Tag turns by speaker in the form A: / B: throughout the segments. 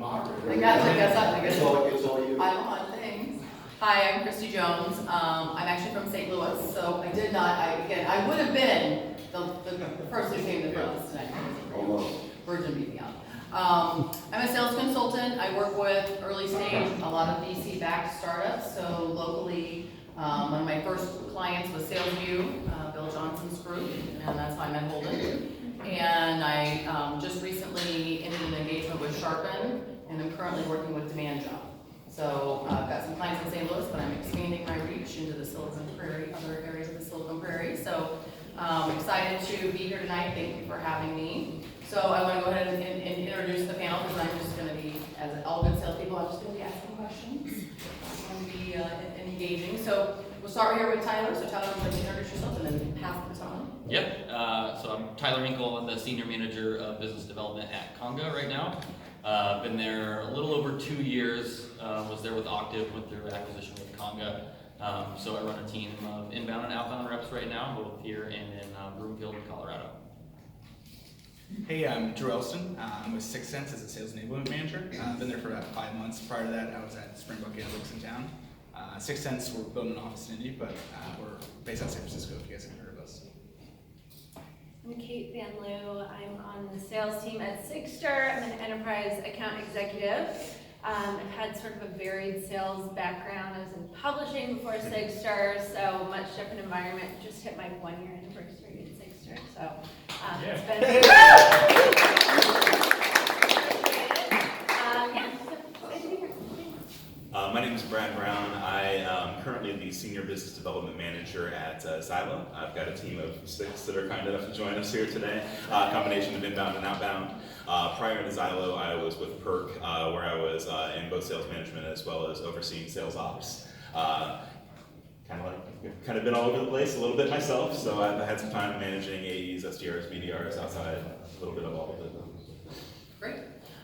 A: moderator.
B: I guess
A: It's all you.
B: I'm on things. Hi, I'm Kristie Jones. I'm actually from St. Louis, so I would have been the person who came to the front tonight.
A: Almost.
B: Virgin beat me out. I'm a sales consultant. I work with early stage, a lot of VC-backed startups. So locally, one of my first clients was SalesView, Bill Johnson's group, and that's how I met Holden. And I just recently ended an engagement with Sharpen, and I'm currently working with Demand Job. So I've got some clients in St. Louis, but I'm expanding my reach into the Silicon Prairie, other areas of the Silicon Prairie. So I'm excited to be here tonight. Thank you for having me. So I want to go ahead and introduce the panel because I'm just going to be, as all good salespeople, I'm just going to be asking questions. I'm going to be engaging. So we'll start here with Tyler. So Tyler, would you introduce yourself and then pass the baton?
C: Yep. So I'm Tyler Hinkle. I'm the Senior Manager of Business Development at Conga right now. Been there a little over 2 years. Was there with Octave, went through acquisition with Conga. So I run a team of inbound and outbound reps right now, both here and in Broomfield, Colorado.
D: Hey, I'm Drew Elston. I'm with Sixth Sense as a Sales Enablement Manager. I've been there for about 5 months. Prior to that, I was at Springbrook Analytics in town. Sixth Sense, we're building an office in Indy, but we're based out of San Francisco, if you guys haven't heard of us.
E: I'm Kate Van Loo. I'm on the sales team at Sigster. I'm an enterprise account executive. I've had sort of a varied sales background. I was in publishing before Sigster, so much different environment. Just hit my 1-year anniversary at Sigster, so it's been so good to be here.
F: My name is Brad Brown. I am currently the Senior Business Development Manager at Xylo. I've got a team of 6 that are kind enough to join us here today, a combination of inbound and outbound. Prior to Xylo, I was with Perk, where I was in both sales management as well as overseeing sales ops. Kind of been all over the place a little bit myself, so I've had some time managing AEs, SDRs, BDRs outside, a little bit of all of it.
B: Great.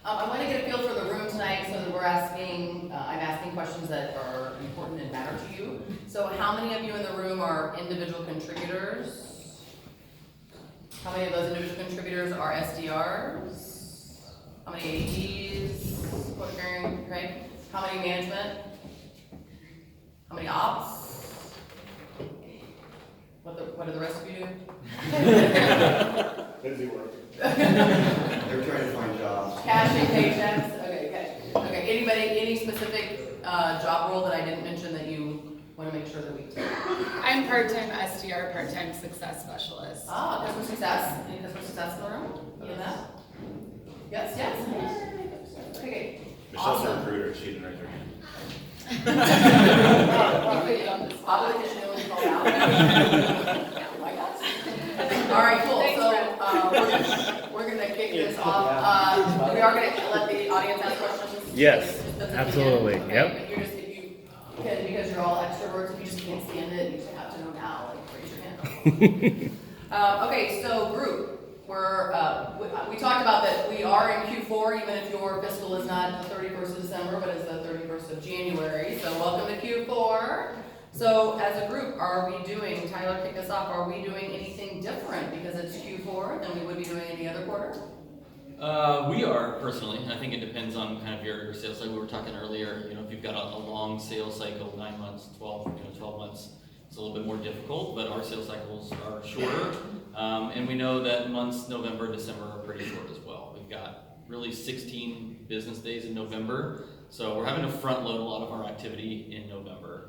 B: I want to get a feel for the room tonight so that I'm asking questions that are important and matter to you. So how many of you in the room are individual contributors? How many of those individual contributors are SDRs? How many AEs? Quota carrying, okay. How many management? How many ops? What do the rest of you do?
A: Busy work. They're trying to find jobs.
B: Cashing paychecks. Okay. Any specific job role that I didn't mention that you want to make sure that we do?
G: I'm part-time SDR, part-time success specialist.
B: Customer success. Any customer success in the room? Other than that? Yes. Okay.
F: Michelle's
B: Awesome.
F: a recruiter, she didn't raise her hand.
B: Competition when you call out. All right, cool. So we're gonna kick this off. We are gonna let the audience ask questions.
H: Yes,
B: That's
H: absolutely.
B: okay?
H: Yep.
B: Because you're all extroverts, if you just can't stand it, you just have to know now. Like, raise your hand. Okay, so group. We talked about that we are in Q4, even if your fiscal is not the 31st of December, but it's the 31st of January. So welcome to Q4. So as a group, Tyler kick us off, are we doing anything different because it's Q4 than we would be doing any other quarter?
C: We are, personally. I think it depends on kind of your sales cycle. We were talking earlier, if you've got a long sales cycle, 9 months, 12 months, it's a little bit more difficult, but our sales cycles are shorter. And we know that months November, December are pretty short as well. We've got really 16 business days in November, so we're having to front load a lot of our activity in November.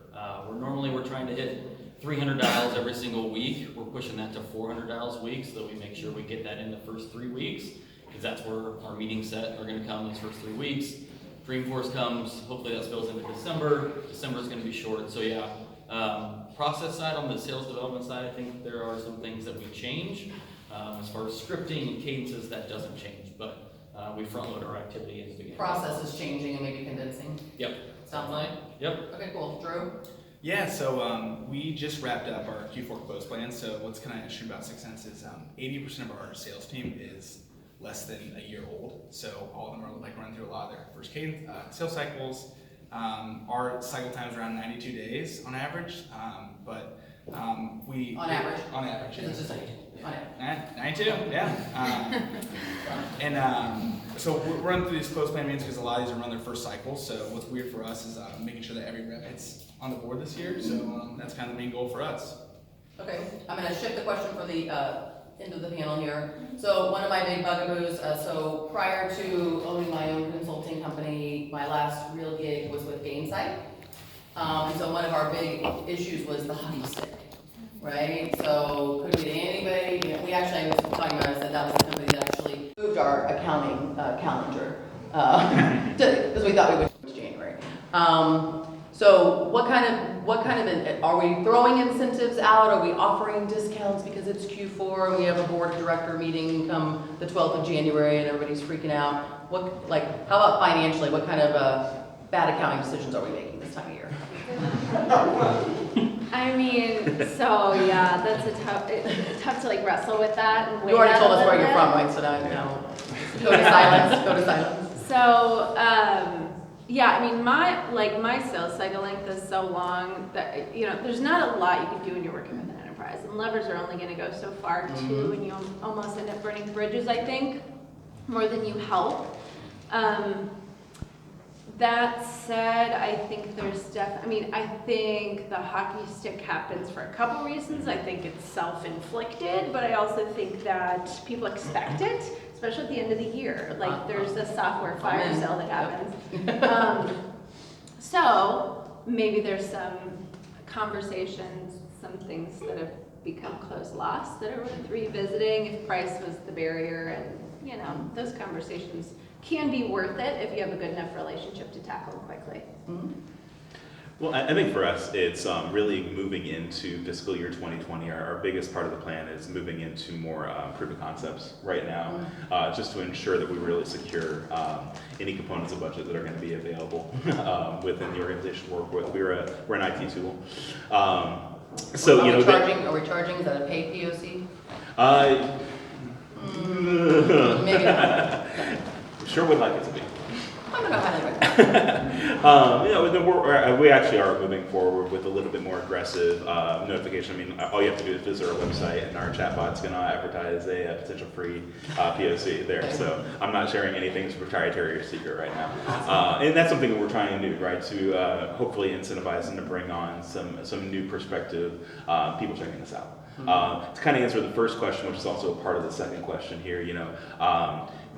C: We're trying to hit 300 dials every single week. We're pushing that to 400 dials a week so that we make sure we get that in the first 3 weeks, because that's where our meeting set are going to come those first 3 weeks. Dreamforce comes, hopefully that spills into December. December is going to be short, so yeah. Process side, on the sales development side, I think there are some things that we change. As far as scripting and cadences, that doesn't change, but we front load our activity in the beginning.
B: Process is changing and maybe condensing.
C: Yep.
B: Sounds like?
C: Yep.
B: Okay, cool. Drew?
D: Yeah, so we just wrapped up our Q4 close plan. So what's kind of interesting about Sixth Sense is 80% of our sales team is less than a year old. So all of them are running through a lot of their first sales cycles. Our cycle time is around 92 days on average, but we...
B: On average?
D: On average.
B: It's just 92. On average.
D: 92, yeah. So we're running through these close plan meetings because a lot of these are on their first cycle. So what's weird for us is making sure that every rep hits on the board this year. So that's kind of the main goal for us.
B: Okay, I'm gonna shift the question for the end of the panel here. So one of my big bugaboos, so prior to owning my own consulting company, my last real gig was with Gainsight. And so one of our big issues was the hockey stick, right? So couldn't get anybody, you know, we actually, I was talking about, I said that was the company that actually moved our accounting calendar, because we thought we would change January. So what kind of, are we throwing incentives out? Are we offering discounts because it's Q4 and we have a board of director meeting come the 12th of January and everybody's freaking out? What, like, how about financially? What kind of bad accounting decisions are we making this time of year?
E: I mean, so yeah, that's it's tough to like wrestle with that and weigh
B: You already
E: that
B: told
E: a
B: us where
E: little
B: you're
E: bit.
B: from, right? So now you know. Go to silence, go to silence.
E: So, yeah, I mean, my sales cycle length is so long that, you know, there's not a lot you can do when you're working with an enterprise. And levers are only gonna go so far too, and you almost end up burning bridges, I think, more than you help. That said, I think I think the hockey stick happens for a couple reasons. I think it's self-inflicted, but I also think that people expect it, especially at the end of the year. Like, there's a software fire sale that happens. So maybe there's some conversations, some things that have become close lost that are worth revisiting if price was the barrier, and you know, those conversations can be worth it if you have a good enough relationship to tackle them quickly.
B: Mm-hmm.
F: Well, I think for us, it's really moving into fiscal year 2020. Our biggest part of the plan is moving into more proof of concepts right now, just to ensure that we really secure any components of budget that are going to be available within the organization to work with. We're an IT tool. So, you know,
B: Are we charging? Is that a paid POC? Maybe not.
F: Sure would like it to be.
B: I'm gonna highly recommend.
F: We actually are moving forward with a little bit more aggressive notification. I mean, all you have to do is visit our website, and our chatbot's going to advertise a potential free POC there. So I'm not sharing anything that's proprietary or secret right now. And that's something that we're trying to do, right? To hopefully incentivize and to bring on some new perspective people checking this out. To kind of answer the first question, which is also a part of the second question here, you know.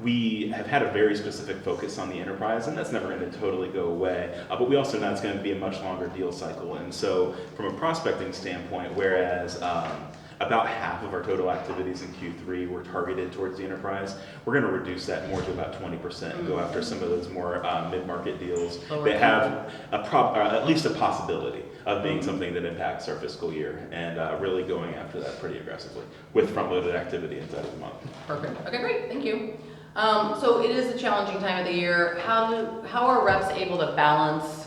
F: We have had a very specific focus on the enterprise, and that's never going to totally go away. But we also know it's going to be a much longer deal cycle. And so from a prospecting standpoint, whereas about half of our total activities in Q3 were targeted towards the enterprise, we're going to reduce that more to about 20% and go after some of those more mid-market deals that have at least a possibility of being something that impacts our fiscal year, and really going after that pretty aggressively with front-loaded activity inside of the month.
B: Perfect. Okay, great. Thank you. So it is a challenging time of the year. How are reps able to balance?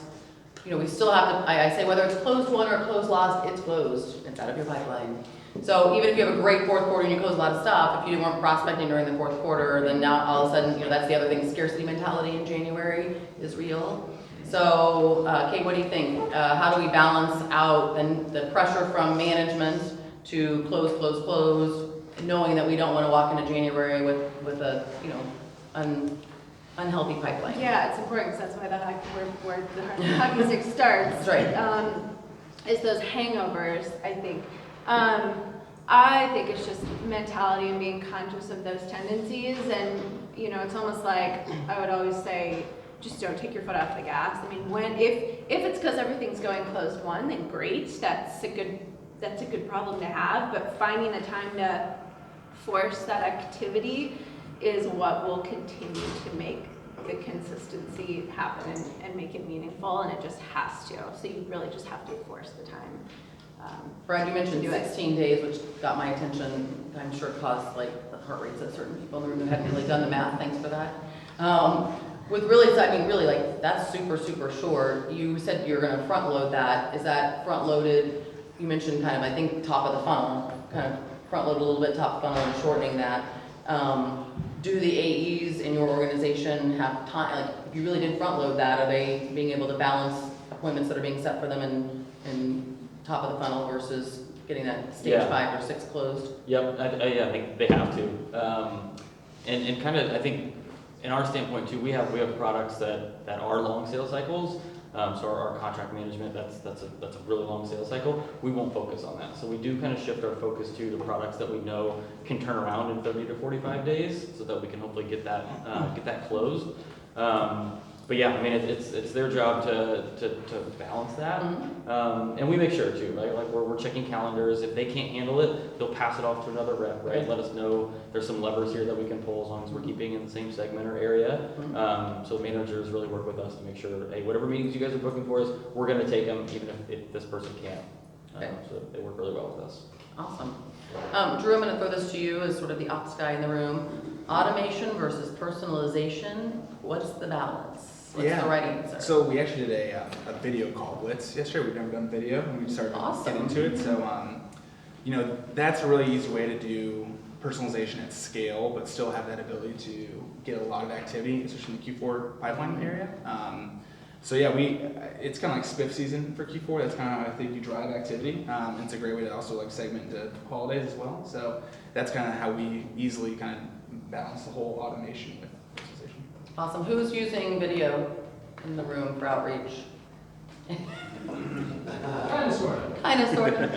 B: You know, we still have to. I say whether it's closed won or closed lost, it's closed. It's out of your pipeline. So even if you have a great fourth quarter and you close a lot of stuff, if you weren't prospecting during the fourth quarter, then now all of a sudden, you know, that's the other thing. Scarcity mentality in January is real. So, Kate, what do you think? How do we balance out the pressure from management to close, knowing that we don't want to walk into January with a, you know, unhealthy pipeline?
E: Yeah, it's important because that's why where the hockey stick starts.
B: That's right.
E: Is those hangovers, I think. I think it's just mentality and being conscious of those tendencies, and you know, it's almost like I would always say, just don't take your foot off the gas. I mean, if it's because everything's going closed won, then great. That's a good problem to have. But finding the time to force that activity is what will continue to make the consistency happen and make it meaningful, and it just has to. So you really just have to force the time.
B: Brad, you mentioned 16 days, which got my attention. I'm sure caused like the heart rates of certain people in the room who hadn't really done the math. Thanks for that. With really, I mean, really, like that's super, super short. You said you're going to front load that. Is that front loaded? You mentioned kind of, I think, top of the funnel, kind of front load a little bit top of the funnel and shortening that. Do the AEs in your organization have time? Like, if you really did front load that, are they being able to balance appointments that are being set for them in top of the funnel versus getting that stage 5 or 6 closed?
C: Yep, I think they have to. And kind of, I think in our standpoint too, we have products that are long sales cycles. So our contract management, that's a really long sales cycle. We won't focus on that. So we do kind of shift our focus to the products that we know can turn around in 30 to 45 days, so that we can hopefully get that closed. But yeah, I mean, it's their job to balance that, and we make sure too, right? Like we're checking calendars. If they can't handle it, they'll pass it off to another rep, right? Let us know there's some levers here that we can pull as long as we're keeping in the same segment or area. So managers really work with us to make sure, hey, whatever meetings you guys are booking for us, we're going to take them, even if this person can't. So they work really well with us.
B: Awesome. Drew, I'm going to throw this to you as sort of the ops guy in the room. Automation versus personalization. What's the balance? What's the right answer?
D: So we actually did a video call blitz yesterday. We've never done video, and we started getting into it. So, that's a really easy way to do personalization at scale, but still have that ability to get a lot of activity, especially in the Q4 pipeline area. So yeah, it's kind of like spiff season for Q4. That's kind of how I think you drive activity. It's a great way to also like segment into holidays as well. So that's kind of how we easily kind of balance the whole automation with personalization.
B: Awesome. Who's using video in the room for outreach?
H: Kind of, sort of.
B: Kind of, sort of.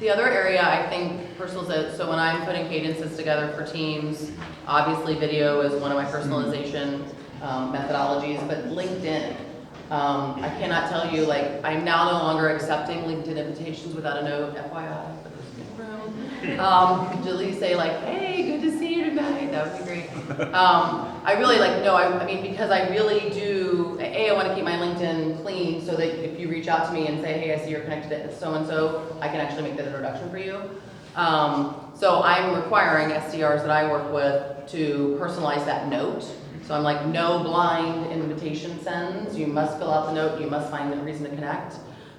B: The other area I think personalization, so when I'm putting cadences together for teams, obviously video is one of my personalization methodologies, but LinkedIn. I cannot tell you, like, I'm now no longer accepting LinkedIn invitations without a note, FYI, for this room. To at least say like, hey, good to see you tonight. That would be great. I really I mean, because I really do, I want to keep my LinkedIn clean so that if you reach out to me and say, hey, I see you're connected to so-and-so, I can actually make that introduction for you. So I'm requiring SDRs that I work with to personalize that note. So I'm like, no blind invitation sends. You must fill out the note. You must find the reason to connect.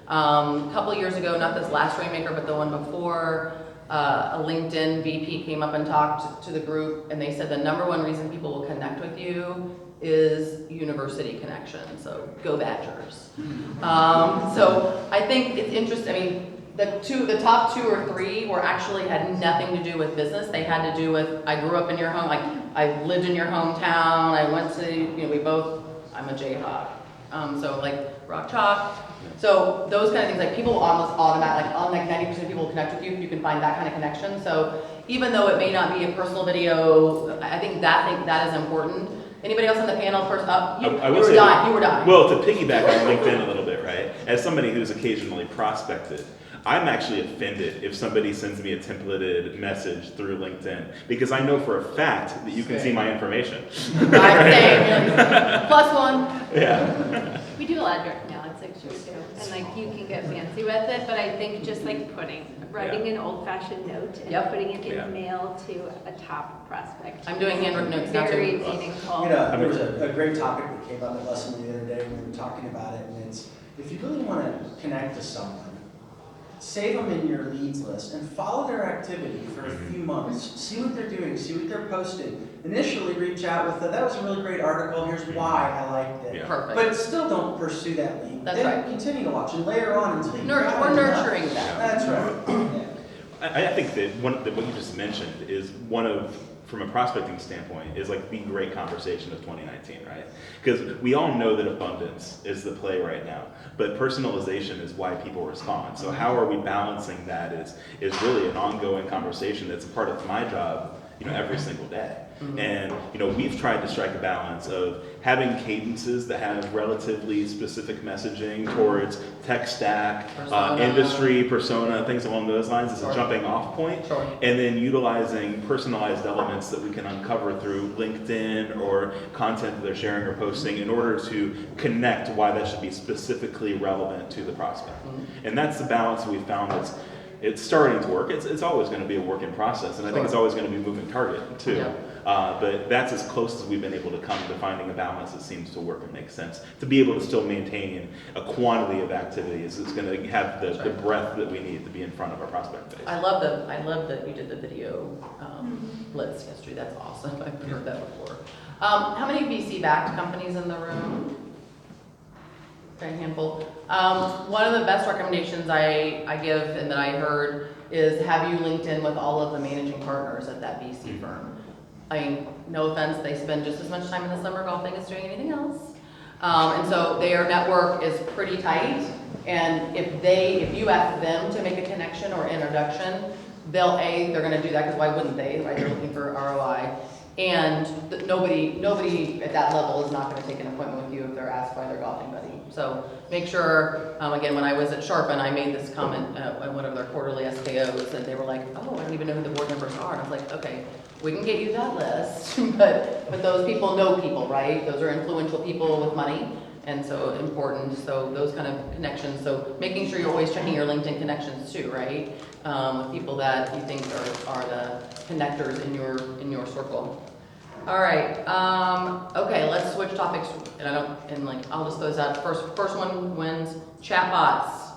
B: A couple of years ago, not this last Rainmaker, but the one before, a LinkedIn VP came up and talked to the group, and they said the number one reason people will connect with you is university connection. So go Badgers. So I think it's interesting. I mean, the top 2 or 3 actually had nothing to do with business. They had to do with, I grew up in your home, like I lived in your hometown. I went to, I'm a Jayhawk. So like Rock Chalk. So those kind of things, like people almost automatic, like 90% of people will connect with you if you can find that kind of connection. So even though it may not be a personal video, I think that is important. Anybody else on the panel first up? You were dying.
F: Well, to piggyback on LinkedIn a little bit, right? As somebody who's occasionally prospected, I'm actually offended if somebody sends me a templated message through LinkedIn because I know for a fact that you can see my information.
B: +1.
F: Yeah.
E: We do a lot of direct mail at 6 years too, and like you can get fancy with it, but I think just like writing an old-fashioned note and putting it in mail to a top prospect.
B: I'm doing handwritten notes now too.
E: Very meaningful.
A: There was a great topic that came up at Lesson the other day when we were talking about it, and it's, if you really want to connect to someone, save them in your leads list and follow their activity for a few months. See what they're doing, see what they're posting. Initially reach out with that was a really great article, here's why I liked it.
F: Yeah.
B: Perfect.
A: But still don't pursue that lead.
B: That's
A: then
B: right.
A: Continue to watch and later on until you
B: We're nurturing that.
A: That's right.
F: I think that what you just mentioned is one of, from a prospecting standpoint, is like the great conversation of 2019, right? Because we all know that abundance is the play right now, but personalization is why people respond. So how are we balancing that is really an ongoing conversation that's a part of my job, every single day. And we've tried to strike a balance of having cadences that have relatively specific messaging towards tech stack, industry, persona, things along those lines as a jumping off point, and then utilizing personalized elements that we can uncover through LinkedIn or content that they're sharing or posting in order to connect why that should be specifically relevant to the prospect. And that's the balance we found it's starting to work. It's always going to be a work in process, and I think it's always going to be a moving target too. Yeah. But that's as close as we've been able to come to finding a balance that seems to work and make sense to be able to still maintain a quantity of activities that's going to have the breadth that we need to be in front of our prospect base.
B: I love that you did the video blitz yesterday. That's awesome. I've heard that before. How many VC-backed companies in the room? A handful. One of the best recommendations I give and that I heard is have you linked in with all of the managing partners at that VC firm. I mean, no offense, they spend just as much time in the summer golfing as doing anything else. And so their network is pretty tight. And if you ask them to make a connection or introduction, they're gonna do that, because why wouldn't they, right? They're looking for ROI. And nobody at that level is not gonna take an appointment with you if they're asked by their golfing buddy. So make sure, again, when I was at Sharpen, I made this comment at one of their quarterly SKOs, and they were like, oh, I don't even know who the board members are. And I was like, okay, we can get you that list, but those people know people, right? Those are influential people with money, and so important. So those kind of connections. So making sure you're always checking your LinkedIn connections too, right? With people that you think are the connectors in your circle. All right. Okay, let's switch topics. I'll just throw this out. First one wins. Chatbots.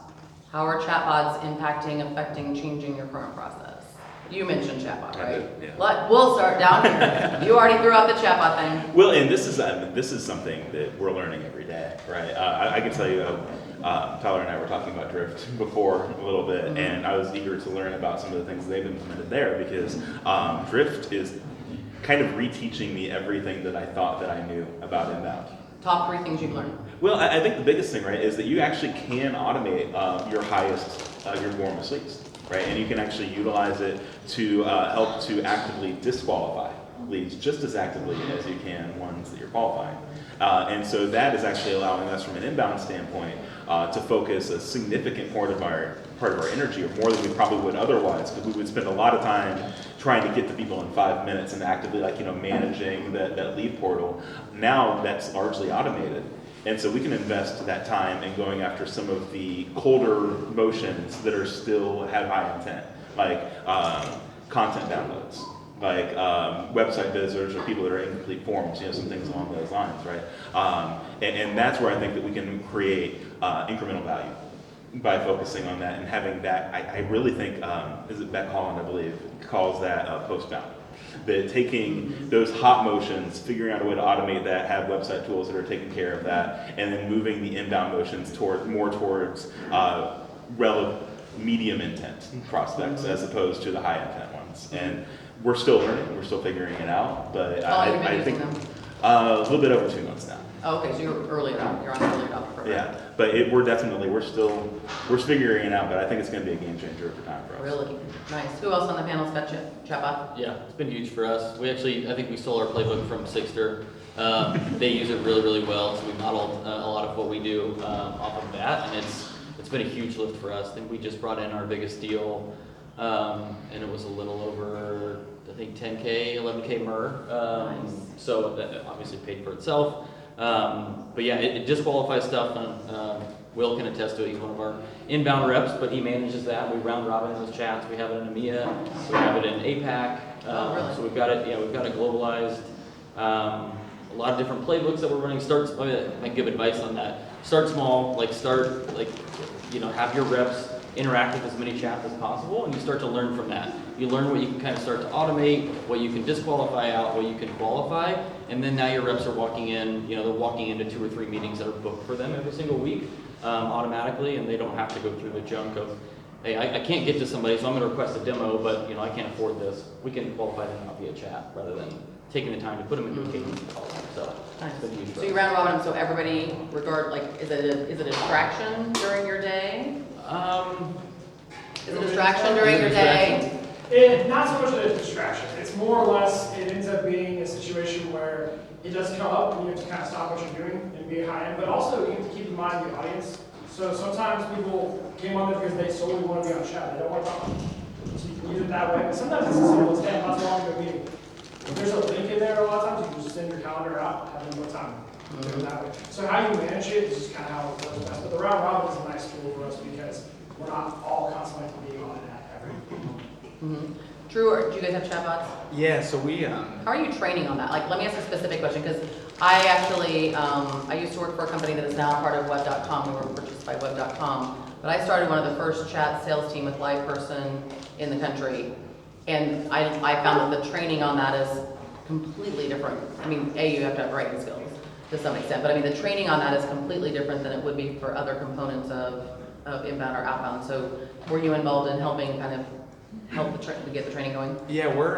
B: How are chatbots impacting, affecting, changing your current process? You mentioned chatbot, right?
F: I did, yeah.
B: We'll start down here. You already threw out the chatbot thing.
F: Well, and this is something that we're learning every day, right? I can tell you, Tyler and I were talking about Drift before a little bit,
B: Mm-hmm.
F: and I was eager to learn about some of the things they've implemented there, because Drift is kind of reteaching me everything that I thought that I knew about inbound.
B: Top 3 things you've learned.
F: Well, I think the biggest thing, right, is that you actually can automate your warmest leads, right? And you can actually utilize it to help to actively disqualify leads just as actively as you can ones that you're qualifying. And so that is actually allowing us from an inbound standpoint to focus a significant part of our energy, or more than we probably would otherwise, because we would spend a lot of time trying to get to people in 5 minutes and actively managing that lead portal. Now that's largely automated. And so we can invest that time in going after some of the colder motions that are still have high intent, like content downloads, like website visitors, or people that are incomplete forms, some things along those lines, right? And that's where I think that we can create incremental value by focusing on that and having that. I really think, is it Beck Holland, I believe, calls that postbound. That taking those hot motions, figuring out a way to automate that, have website tools that are taking care of that, and then moving the inbound motions more towards relevant medium intent prospects as opposed to the high intent ones. And we're still learning, we're still figuring it out, but I think a little bit over 2 months now.
B: Oh, okay, so you're early adopter. You're on the early adopter program.
F: Yeah, but we're figuring it out, but I think it's going to be a game changer over time for us.
B: Really nice. Who else on the panel's got chatbot?
C: Yeah, it's been huge for us. I think we stole our playbook from Sixter. They use it really, really well, so we modeled a lot of what we do off of that, and it's been a huge lift for us. I think we just brought in our biggest deal, and it was a little over, I think, 10K, 11K MER.
B: Nice.
C: So that obviously paid for itself. But yeah, it disqualifies stuff. Will can attest to it. He's one of our inbound reps, but he manages that. We round robin in those chats. We have it in EMEA. We have it in APAC.
B: Really?
C: So we've got it. Yeah, we've got it globalized. A lot of different playbooks that we're running. I can give advice on that. Start small. Have your reps interact with as many chats as possible, and you start to learn from that. You learn what you can kind of start to automate, what you can disqualify out, what you can qualify, and then now your reps are walking in, they're walking into 2 or 3 meetings that are booked for them every single week automatically, and they don't have to go through the junk of, hey, I can't get to somebody, so I'm going to request a demo, but I can't afford this. We can qualify them out via chat rather than taking the time to put them into a cadence and call them. So it's been huge for
B: So
C: us.
B: you round robin them so everybody is it a distraction during your day? Is it a distraction during your day?
H: Not so much that it's a distraction. It's more or less, it ends up being a situation where it does come up and you have to kind of stop what you're doing and be high end, but also you have to keep in mind the audience. So sometimes people came on there because they solely want to be on chat. They don't want to talk. So you can use it that way. But sometimes it's as simple as, hey, how long to a meeting? If there's a link in there a lot of times, you can just send your calendar out, have them what time. Do it that way. So how you manage it is just kind of how it works best. But the round robin is a nice tool for us because we're not all constantly being on it at every meeting.
B: Drew, do you guys have chatbots?
D: Yeah, so we
B: How are you training on that? Let me ask a specific question, because I actually, I used to work for a company that is now part of web.com. We were purchased by web.com. But I started one of the first chat sales team with live person in the country. And I found that the training on that is completely different. I mean, you have to have writing skills to some extent. But I mean, the training on that is completely different than it would be for other components of inbound or outbound. So were you involved in helping kind of help to get the training going?
D: Yeah, we're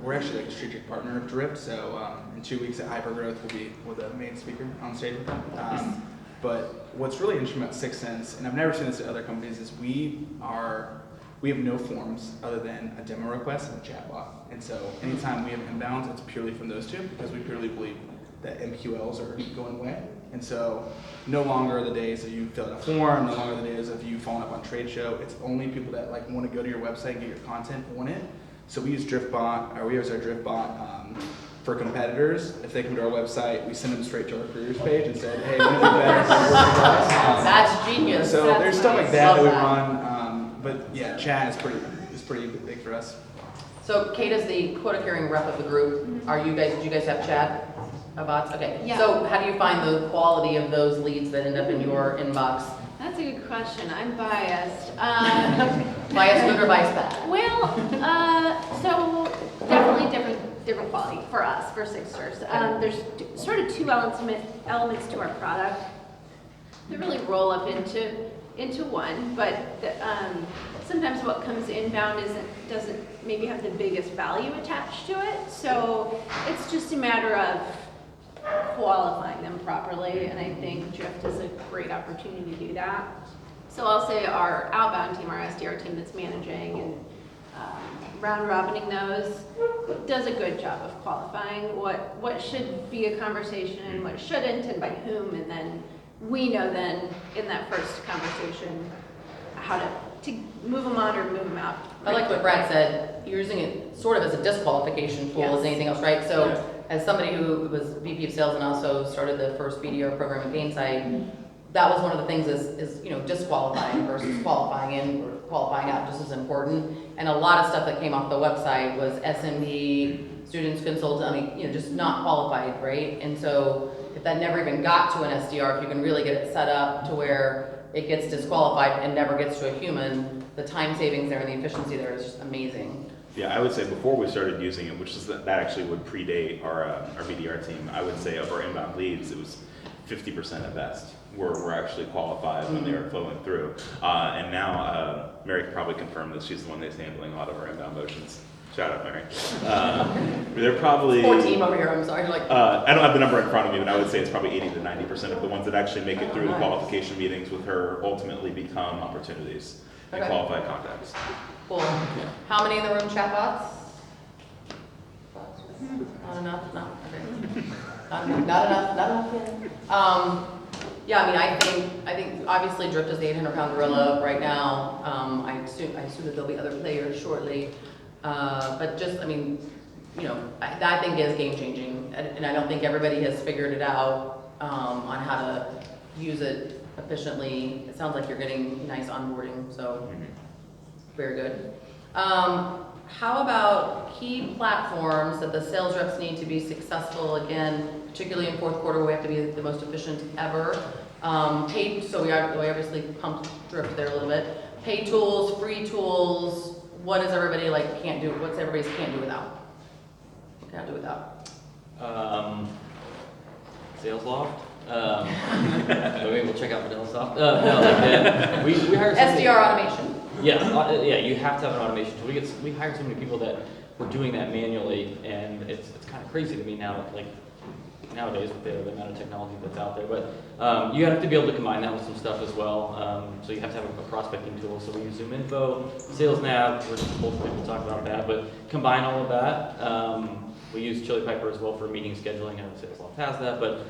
D: we're actually like a strategic partner of Drift. So in 2 weeks at Hypergrowth, we'll be with a main speaker on stage with them. But what's really interesting about 6 Cents, and I've never seen this at other companies, is we have no forms other than a demo request and a chat bot. And so anytime we have inbounds, it's purely from those two because we purely believe that MQLs are going away. And so no longer are the days of you fill out a form, no longer the days of you following up on trade show. It's only people that like want to go to your website and get your content on it. So we use DriftBot, or we use our DriftBot for competitors. If they come to our website, we send them straight to our careers page and said, hey, when is it better?
B: That's genius.
D: So
E: That's
D: there's stuff
E: nice.
D: like that
B: Love
D: we
B: that.
D: run. But yeah, chat is pretty big for us.
B: So Kate is the quota carrying rep of the group. Did you guys have chat bots? Okay.
E: Yeah.
B: So how do you find the quality of those leads that end up in your inbox?
E: That's a good question. I'm biased.
B: Bias good or bias bad?
E: Well, so definitely different quality for us, for Sixers. There's sort of two elements to our product that really roll up into one, but sometimes what comes inbound doesn't maybe have the biggest value attached to it. So it's just a matter of qualifying them properly, and I think Drift is a great opportunity to do that. So I'll say our outbound team, our SDR team that's managing and round robining those, does a good job of qualifying what should be a conversation and what shouldn't and by whom, and then we know then in that first conversation how to move them on or move them out.
B: I like what Brad said. You're using it sort of as a disqualification tool as anything else, right? So as somebody who was VP of sales and also started the first BDR program at Gainsight, that was one of the things is disqualifying versus qualifying in or qualifying out just as important. And a lot of stuff that came off the website was SMB, students consultant, just not qualified, right? And so if that never even got to an SDR, if you can really get it set up to where it gets disqualified and never gets to a human, the time savings there and the efficiency there is just amazing.
F: Yeah, I would say before we started using it, which is that actually would predate our BDR team, I would say of our inbound leads, it was 50% at best were actually qualified when they were flowing through. And now, Mary could probably confirm this, she's the one that's handling a lot of our inbound motions. Shout out, Mary. They're probably...
B: Poor team over here, I'm sorry.
F: I don't have the number in front of me, but I would say it's probably 80 to 90% of the ones that actually make it through the qualification meetings with her ultimately become opportunities and qualified contacts.
B: Cool. How many in the room chat bots? Not enough? No? Okay. Not enough yet. Yeah, I think obviously Drift is the 800-pound gorilla right now. I assume that there'll be other players shortly. But just, I think is game changing. And I don't think everybody has figured it out on how to use it efficiently. It sounds like you're getting nice onboarding, so very good. How about key platforms that the sales reps need to be successful, again, particularly in fourth quarter where we have to be the most efficient ever? Paid, so we obviously pumped Drift there a little bit. Paid tools, free tools, what is everybody can't do, what's everybody's can't do without? What can I do without?
C: Sales Loft. Maybe we'll check out Vanilla Soft. We hired
B: SDR automation.
C: Yeah, you have to have an automation tool. We hired so many people that were doing that manually, and it's kind of crazy to me now, nowadays with the amount of technology that's out there. But you have to be able to combine that with some stuff as well. So you have to have a prospecting tool. So we use ZoomInfo, SalesNav. We're supposed to talk about that, but combine all of that. We use Chili Piper as well for meeting scheduling. I know SalesLoft has that, but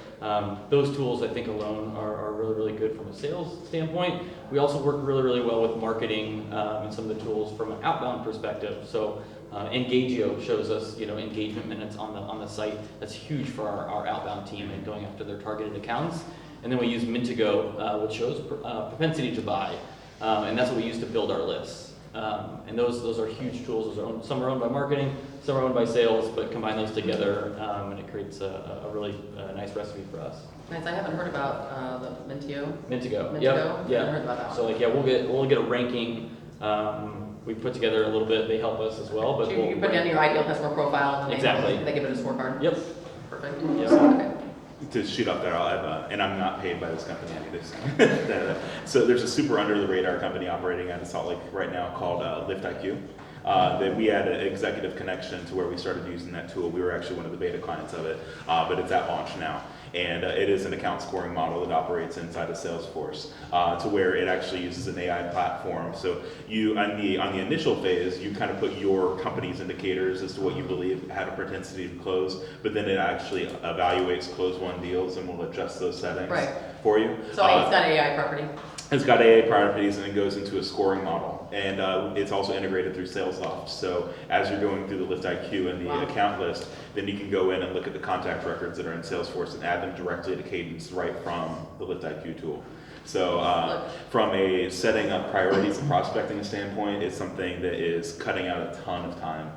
C: those tools I think alone are really, really good from a sales standpoint. We also work really, really well with marketing and some of the tools from an outbound perspective. So Engagio shows us, engagement minutes on the site. That's huge for our outbound team and going after their targeted accounts. And then we use Mintigo, which shows propensity to buy, and that's what we use to build our lists. And those are huge tools. Some are owned by marketing, some are owned by sales, but combine those together, and it creates a really nice recipe for us.
B: Nice. I haven't heard about the Mintigo.
C: Mintigo.
B: Yeah.
C: Yep. Yeah.
B: I haven't heard about that one.
C: So we'll get a ranking. We put together a little bit. They help us as well. But
B: you put down your ideal customer profile. And
C: exactly.
B: They give it a scorecard.
C: Yep.
B: Perfect.
C: Yep.
B: Okay.
F: To shoot off there, I'll add, and I'm not paid by this company either. So there's a super under the radar company operating out of Salt Lake right now called Lift IQ. that we had an executive connection to where we started using that tool. We were actually one of the beta clients of it, but it's at launch now. And it is an account scoring model that operates inside of Salesforce to where it actually uses an AI platform. So you, on the initial phase, you kind of put your company's indicators as to what you believe had a propensity to close, but then it actually evaluates close won deals and will adjust those settings for you.
B: So it's got AI property.
F: It's got AA properties and it goes into a scoring model. And it's also integrated through SalesLoft. So as you're going through the Lift IQ and the account list, then you can go in and look at the contact records that are in Salesforce and add them directly to Cadence right from the Lift IQ tool. So from a setting up priorities and prospecting standpoint, it's something that is cutting out a ton of time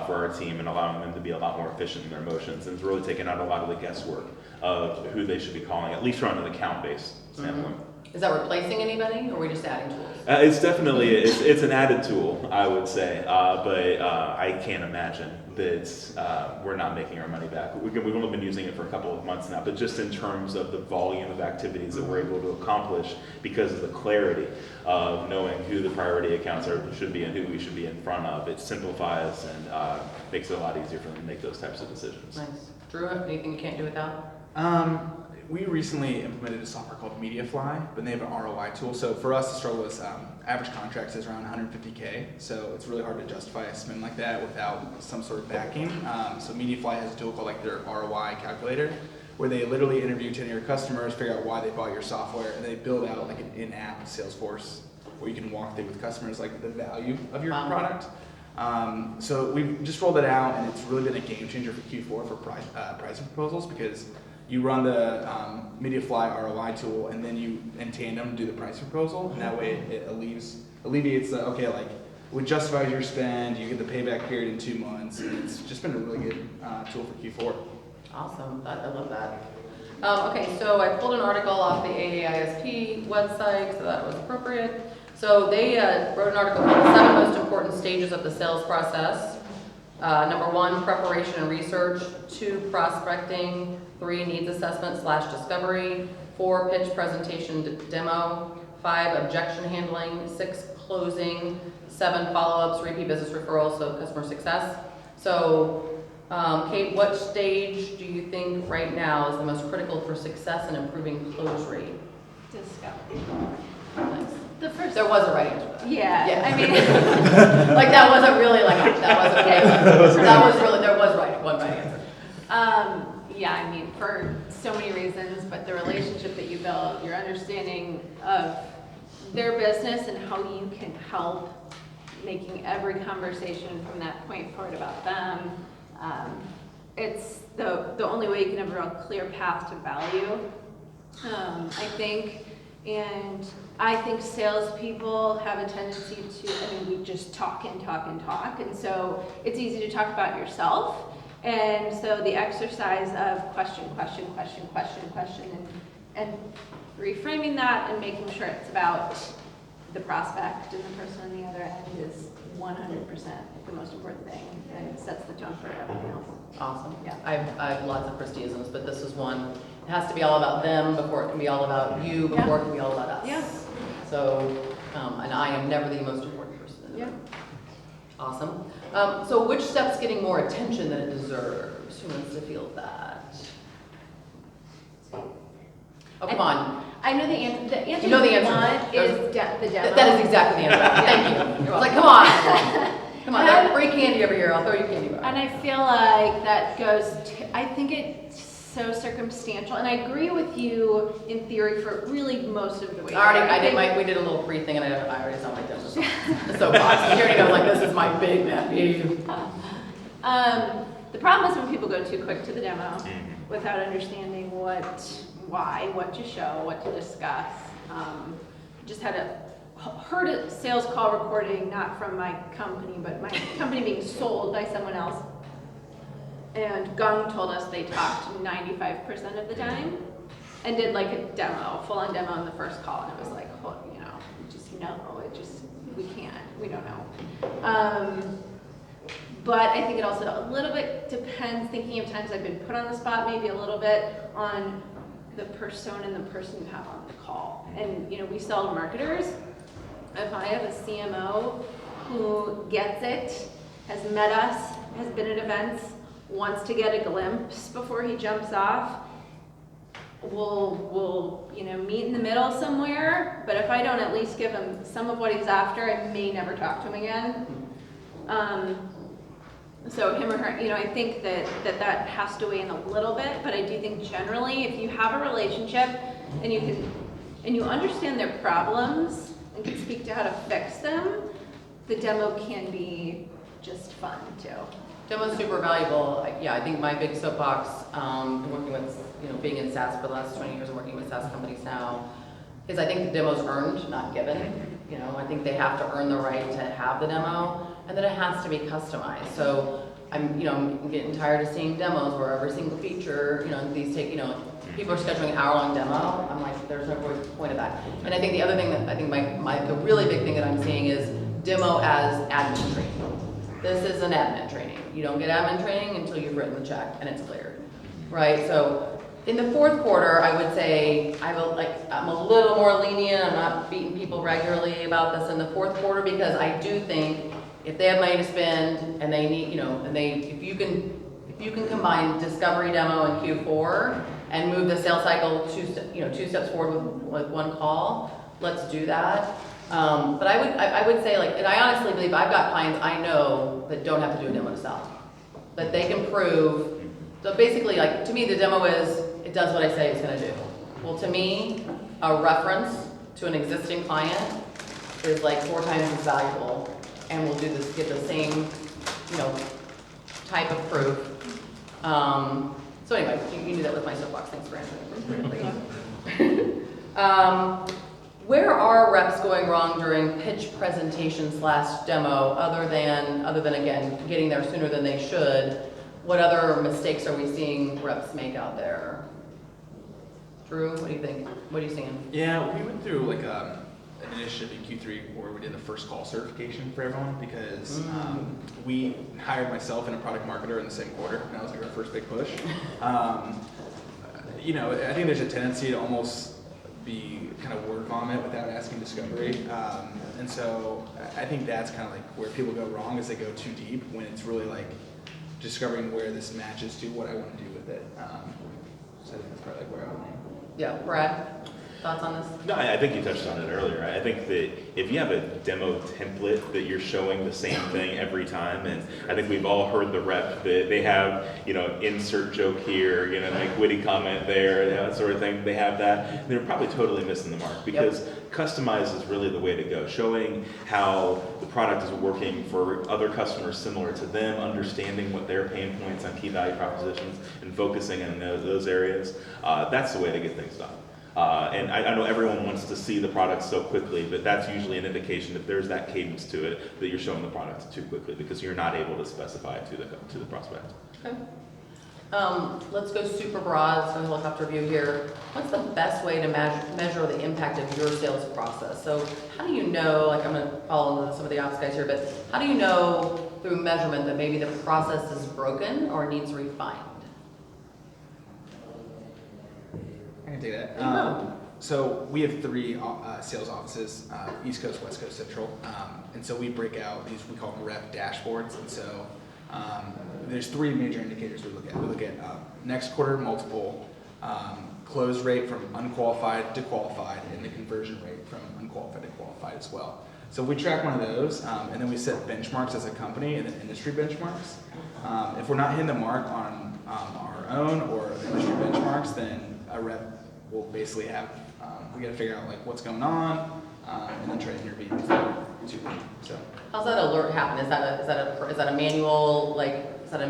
F: for our team and allowing them to be a lot more efficient in their motions. And it's really taking out a lot of the guesswork of who they should be calling, at least from an account-based standpoint.
B: Is that replacing anybody, or are we just adding tools?
F: It's definitely, it's an added tool, I would say, but I can't imagine that we're not making our money back. We've only been using it for a couple of months now, but just in terms of the volume of activities that we're able to accomplish because of the clarity of knowing who the priority accounts should be and who we should be in front of, it simplifies and makes it a lot easier for them to make those types of decisions.
B: Nice. Drew, anything you can't do without?
D: We recently implemented a software called MediaFly, but they have an ROI tool. So for us, the struggle is average contract is around 150K. So it's really hard to justify a spend like that without some sort of backing. So MediaFly has a tool called like their ROI calculator, where they literally interview 10 of your customers, figure out why they bought your software, and they build out like an in-app Salesforce where you can walk through with customers like the value of your product. So we've just rolled it out, and it's really been a game changer for Q4 for pricing proposals, because you run the MediaFly ROI tool, and then you in tandem do the price proposal, and that way it alleviates the, okay, like what justifies your spend, you get the payback period in 2 months, and it's just been a really good tool for Q4.
B: Awesome, I love that. Okay, so I pulled an article off the AA-ISP website, so that was appropriate. So they wrote an article called the 7 Most Important Stages of the Sales Process. Number 1, preparation and research. 2, prospecting. 3, needs assessment / discovery. 4, pitch presentation demo. 5, objection handling. 6, closing. 7, follow-ups, repeat business referrals, so customer success. So, Kate, what stage do you think right now is the most critical for success and improving close rate?
E: Discovery.
B: Nice.
E: The first.
B: There was a right answer to that.
E: Yeah. I mean.
B: Like that wasn't really like that wasn't okay. That was really, there was one right answer.
E: Yeah, I mean, for so many reasons, but the relationship that you build, your understanding of their business and how you can help making every conversation from that point forward about them. It's the only way you can have a real clear path to value, I think. And I think salespeople have a tendency to, we just talk and talk and talk. And so it's easy to talk about yourself. And so the exercise of question, and reframing that and making sure it's about the prospect and the person on the other end is 100% the most important thing, and sets the tone for everything else.
B: Awesome.
E: Yeah.
B: I have lots of Christieisms, but this is one. It has to be all about them before it can be all about you, before it can be all about us.
E: Yeah.
B: So, and I am never the most important person in the room. Awesome. So which step's getting more attention than it deserves? Who wants to feel that? Oh, come on.
E: I know the answer. The answer
B: You know the
E: you
B: answer.
E: want is the demo.
B: That is exactly the answer. Thank you. I was like, come on. Come on, there's free candy over here. I'll throw you a candy bar.
E: And I feel like that goes to, I think it's so circumstantial, and I agree with you in theory for really most of the way.
B: We did a little pre-thing, and I already saw my demo. So box. You already know, like, this is my big nephew.
E: The problem is when people go too quick to the demo without understanding what to show, what to discuss. Just heard a sales call recording, not from my company, but my company being sold by someone else. And Gung told us they talked 95% of the time and did like a demo, full-on demo on the first call. And it was like, well, we don't know. But I think it also a little bit depends, thinking of times I've been put on the spot, maybe a little bit on the persona and the person you have on the call. And we sell to marketers. If I have a CMO who gets it, has met us, has been at events, wants to get a glimpse before he jumps off, we'll meet in the middle somewhere. But if I don't at least give him some of what he's after, I may never talk to him again. So him or her, I think that has to weigh in a little bit. But I do think generally, if you have a relationship and you understand their problems and can speak to how to fix them, the demo can be just fun too.
B: Demo's super valuable. I think my big soapbox, working with, being in SaaS for the last 20 years and working with SaaS companies now, is I think the demo's earned, not given. I think they have to earn the right to have the demo, and then it has to be customized. So I'm getting tired of seeing demos where every single feature, these take, people are scheduling an hour-long demo. I'm like, there's no point of that. And I think the other thing that I think the really big thing that I'm seeing is demo as admin training. This is an admin training. You don't get admin training until you've written the check and it's cleared, right? So in the fourth quarter, I would say I'm a little more lenient. I'm not beating people regularly about this in the fourth quarter, because I do think if they have money to spend and they need, if you can combine discovery demo and Q4 and move the sales cycle two steps forward with one call, let's do that. But I would say, and I honestly believe I've got clients I know that don't have to do a demo to sell, that they can prove. So basically, to me, the demo it does what I say it's going to do. Well, to me, a reference to an existing client is 4 times as valuable, and we'll give the same, type of proof. So anyway, you can do that with my soapbox. Thanks for answering. Where are reps going wrong during pitch presentation / demo, other than again, getting there sooner than they should? What other mistakes are we seeing reps make out there? Drew, what do you think? What are you seeing?
D: Yeah, we went through an initiative in Q3 where we did the first call certification for everyone, because we hired myself and a product marketer in the same quarter, and that was our first big push. I think there's a tendency to almost be kind of word vomit without asking discovery. And so I think that's kind of where people go wrong, is they go too deep when it's really discovering where this matches to what I want to do with it. So I think that's probably where I would land.
B: Yeah, Brad, thoughts on this?
F: No, I think you touched on it earlier. I think that if you have a demo template that you're showing the same thing every time, and I think we've all heard the rep that they have, insert joke here, make witty comment there, that sort of thing. They have that. They're probably totally missing the mark, because customize is really the way to go. Showing how the product is working for other customers similar to them, understanding what their pain points on key value propositions, and focusing on those areas. That's the way to get things done. And I know everyone wants to see the product so quickly, but that's usually an indication that there's that cadence to it, that you're showing the product too quickly because you're not able to specify to the prospect.
B: Okay. Let's go super broad, so helicopter view here. What's the best way to measure the impact of your sales process? So how do you know, I'm going to follow into some of the ops guys here, but how do you know through measurement that maybe the process is broken or needs refined?
D: I can take that. So we have 3 sales offices, East Coast, West Coast, Central. And so we break out these, we call them rep dashboards. And so there's 3 major indicators we look at. We look at next quarter multiple, close rate from unqualified to qualified, and the conversion rate from unqualified to qualified as well. So we track one of those, and then we set benchmarks as a company, and then industry benchmarks. If we're not hitting the mark on our own or industry benchmarks, then a rep will basically have, we got to figure out what's going on, and then try to intervene to them. So
B: how's that alert happen? Is that a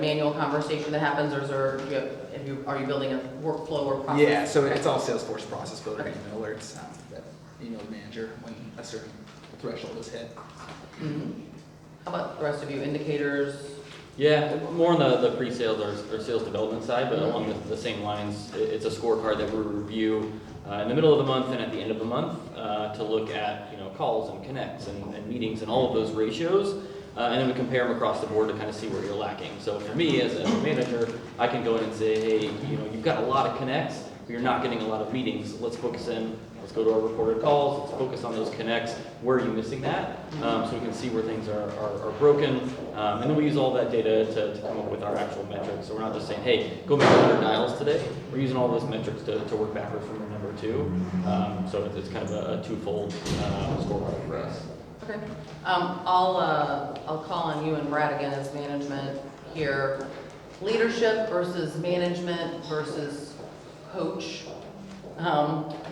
B: manual conversation that happens, or are you building a workflow or process?
D: Yeah, so it's all Salesforce process builder email alerts that email the manager when a certain threshold is hit.
B: Mm-hmm. How about the rest of you? Indicators?
C: Yeah, more on the pre-sales or sales development side, but along the same lines, it's a scorecard that we review in the middle of the month and at the end of the month to look at calls and connects and meetings and all of those ratios, and then we compare them across the board to kind of see where you're lacking. So for me as a manager, I can go in and say, hey, you've got a lot of connects, but you're not getting a lot of meetings. So let's focus in, let's go to our recorded calls, let's focus on those connects. Where are you missing that? So we can see where things are broken. And then we use all that data to come up with our actual metrics. So we're not just saying, hey, go make 100 dials today. We're using all those metrics to work backwards from the number 2. So it's kind of a twofold scorecard for us.
B: Okay. I'll call on you and Brad again as management here. Leadership versus management versus coach.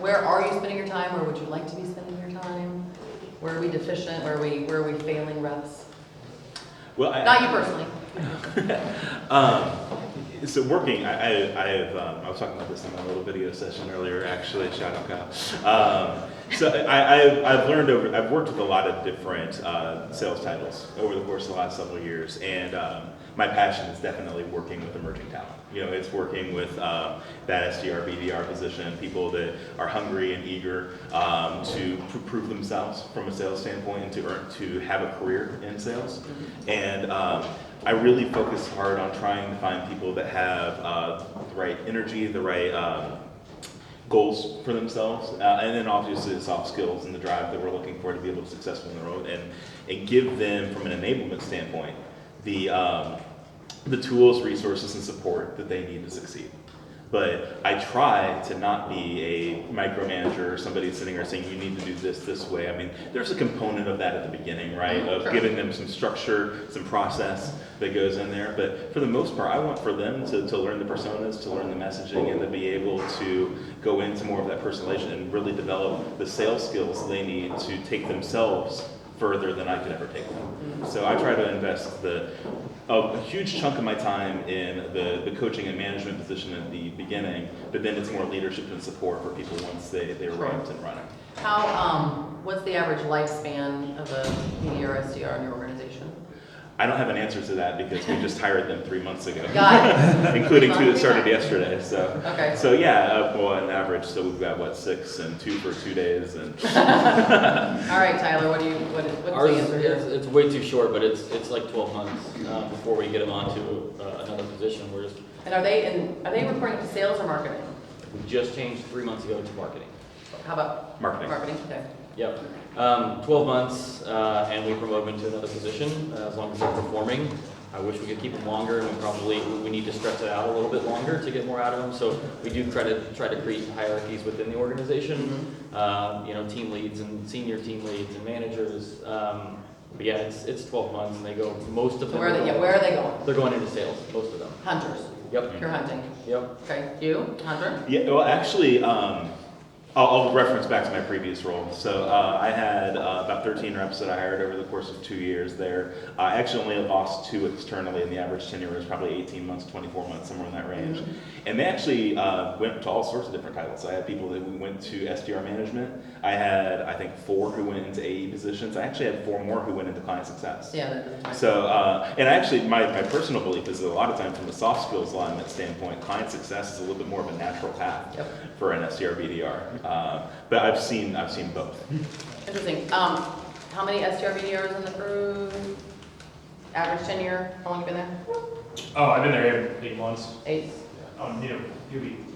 B: Where are you spending your time? Where would you like to be spending your time? Where are we deficient? Where are we failing reps?
F: Well,
B: Not you personally.
F: So working, I was talking about this in my little video session earlier, actually, shout out Kyle. So I've worked with a lot of different sales titles over the course of the last several years, and my passion is definitely working with emerging talent. You know, it's working with that SDR, BDR position, people that are hungry and eager to prove themselves from a sales standpoint and to have a career in sales. And I really focus hard on trying to find people that have the right energy, the right goals for themselves, and then obviously the soft skills and the drive that we're looking for to be able to be successful in the road, and give them, from an enablement standpoint, the tools, resources, and support that they need to succeed. But I try to not be a micromanager or somebody sitting there saying, you need to do this way. I mean, there's a component of that at the beginning, right? Of giving them some structure, some process that goes in there. But for the most part, I want for them to learn the personas, to learn the messaging, and to be able to go into more of that personalization and really develop the sales skills they need to take themselves further than I could ever take them. So I try to invest a huge chunk of my time in the coaching and management position at the beginning, but then it's more leadership and support for people once they're ramped and running.
B: What's the average lifespan of a BDR SDR in your organization?
F: I don't have an answer to that because we just hired them 3 months ago.
B: Got it.
F: Including 2 that started yesterday.
B: Okay.
F: So yeah, well, on average, so we've got 6 and 2 for 2 days, and
B: All right, Tyler, what's
C: Ours
B: the answer here?
C: it's way too short, but it's like 12 months before we get them onto another position.
B: And are they reporting to sales or marketing?
C: We just changed 3 months ago to marketing.
B: How about
F: marketing.
B: marketing? Okay.
C: Yep. 12 months, and we promote them to another position as long as they're performing. I wish we could keep them longer, and we need to stretch it out a little bit longer to get more out of them. So we do try to create hierarchies within the organization. Team leads and senior team leads and managers. But yeah, it's 12 months, and they go most of them.
B: Where are they going?
C: They're going into sales, most of them.
B: Hunters.
C: Yep.
B: Pure hunting.
C: Yep.
B: Okay. You, hunter?
F: Yeah, well, actually, I'll reference back to my previous role. So I had about 13 reps that I hired over the course of 2 years there. I actually only lost 2 externally, and the average tenure was probably 18 months, 24 months, somewhere in that range. Mm-hmm. And they actually went to all sorts of different titles. I had people that went to SDR management. I had, I think, 4 who went into AE positions. I actually had 4 more who went into client success.
B: Yeah.
F: So, and actually, my personal belief is that a lot of times from a soft skills alignment standpoint, client success is a little bit more of a natural path for an SDR BDR. But I've seen both.
B: Interesting. How many SDR BDRs in the crew? Average tenure? How long have you been there?
H: Oh, I've been there 8 months.
B: 8.
H: Oh,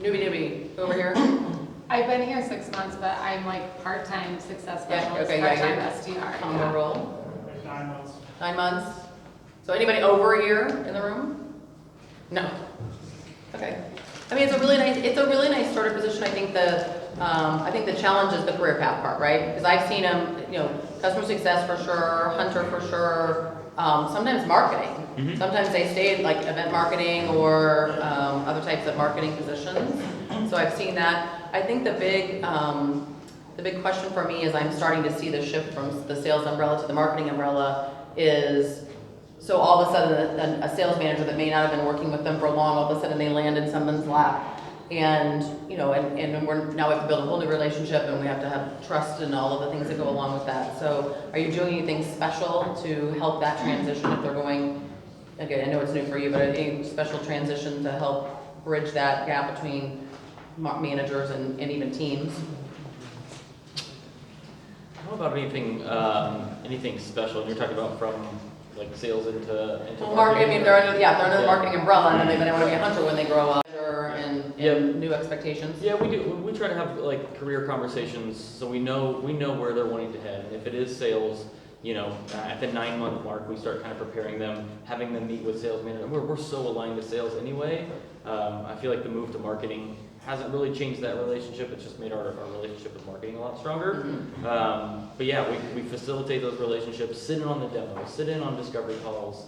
B: Newbie. Over here.
G: I've been here 6 months, but I'm like part-time success specialist,
B: okay,
G: part-time
B: you're
G: SDR.
B: on the roll.
H: Like 9 months.
B: 9 months. So anybody over a year in the room? No. Okay. I mean, it's a really nice sort of position. I think the challenge is the career path part, right? Because I've seen them, customer success for sure, hunter for sure, sometimes marketing. Mm-hmm. Sometimes they stay like event marketing or other types of marketing positions. So I've seen that. I think the big question for me is I'm starting to see the shift from the sales umbrella to the marketing umbrella is, so all of a sudden a sales manager that may not have been working with them for long, all of a sudden they land in someone's lap. And, and now we have to build a whole new relationship, and we have to have trust and all of the things that go along with that. So are you doing anything special to help that transition if they're going, again, I know it's new for you, but any special transition to help bridge that gap between managers and even teams?
C: How about anything special? And you're talking about from like sales into
B: marketing. I mean, they're under the marketing umbrella, and then they want to be a hunter when they grow up. And new expectations?
C: Yeah, we do. We try to have like career conversations, so we know where they're wanting to head. And if it is sales, at the 9-month mark, we start kind of preparing them, having them meet with sales managers. We're so aligned to sales anyway. I feel like the move to marketing hasn't really changed that relationship. It's just made our relationship with marketing a lot stronger. But yeah, we facilitate those relationships, sit in on the demos, sit in on discovery calls.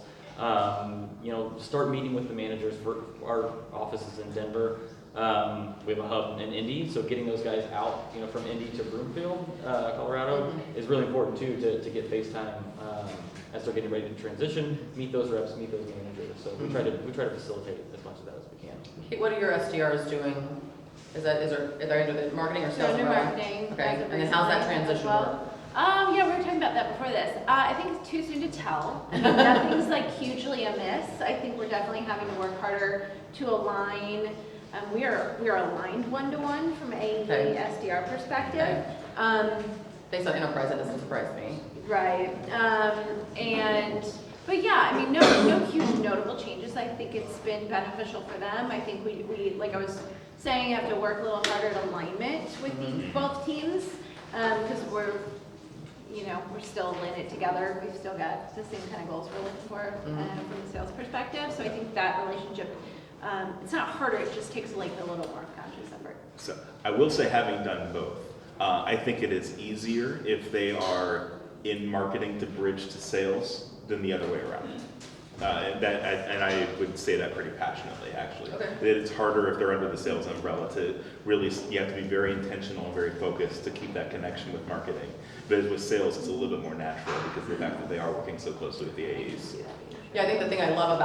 C: Start meeting with the managers for our offices in Denver. We have a hub in Indy, so getting those guys out, from Indy to Broomfield, Colorado, is really important too to get face time as they're getting ready to transition, meet those reps, meet those managers. So we try to facilitate as much of that as we can.
B: Okay, what are your SDRs doing? Is there either marketing or sales?
E: So, marketing.
B: Okay, and then how's that transition work?
E: Yeah, we were talking about that before this. I think it's too soon to tell. I mean, nothing's like hugely amiss. I think we're definitely having to work harder to align. We are aligned one-to-one from a SDR perspective.
B: Based on enterprise, that doesn't surprise me.
E: Right. But yeah, I mean, no huge notable changes. I think it's been beneficial for them. I think we like I was saying, have to work a little harder at alignment with both teams because we're still in it together. We've still got the same kind of goals we're looking for from the sales perspective. So I think that relationship, it's not harder, it just takes like a little more conscious effort.
F: So I will say, having done both, I think it is easier if they are in marketing to bridge to sales than the other way around. And I would say that pretty passionately, actually.
B: Okay.
F: That it's harder if they're under the sales umbrella to really, you have to be very intentional and very focused to keep that connection with marketing. But with sales, it's a little bit more natural because of the fact that they are working so closely with the AEs.
B: Yeah, I think the thing I love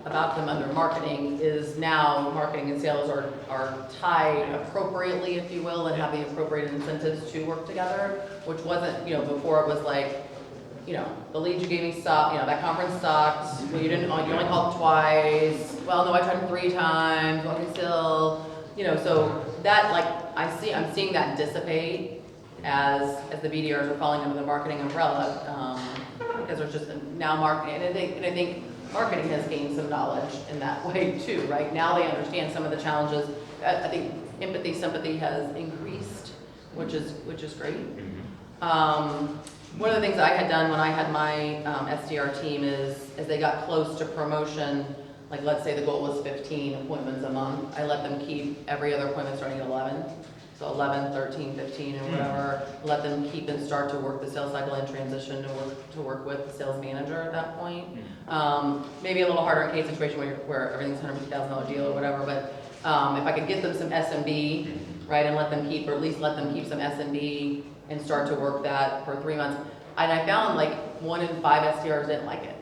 B: about them under marketing is now marketing and sales are tied appropriately, if you will, and have the appropriate incentives to work together, which wasn't, before it was like, the leads you gave me sucked, that conference sucked, well, you only called twice, well, no, I tried 3 times, well, I can still, so that, like, I'm seeing that dissipate as the BDRs are falling under the marketing umbrella, because there's just now marketing, and I think marketing has gained some knowledge in that way too, right? Now they understand some of the challenges. I think sympathy has increased, which is great. One of the things I had done when I had my SDR team is, as they got close to promotion, like let's say the goal was 15 appointments a month, I let them keep every other appointment starting at 11. So 11, 13, 15, and whatever, let them keep and start to work the sales cycle and transition to work with the sales manager at that point. Maybe a little harder in case situation where everything's $150,000 deal or whatever, but if I could get them some SMB, right, and let them keep, or at least let them keep some SMB and start to work that for 3 months. And I found like 1 in 5 SDRs didn't like it.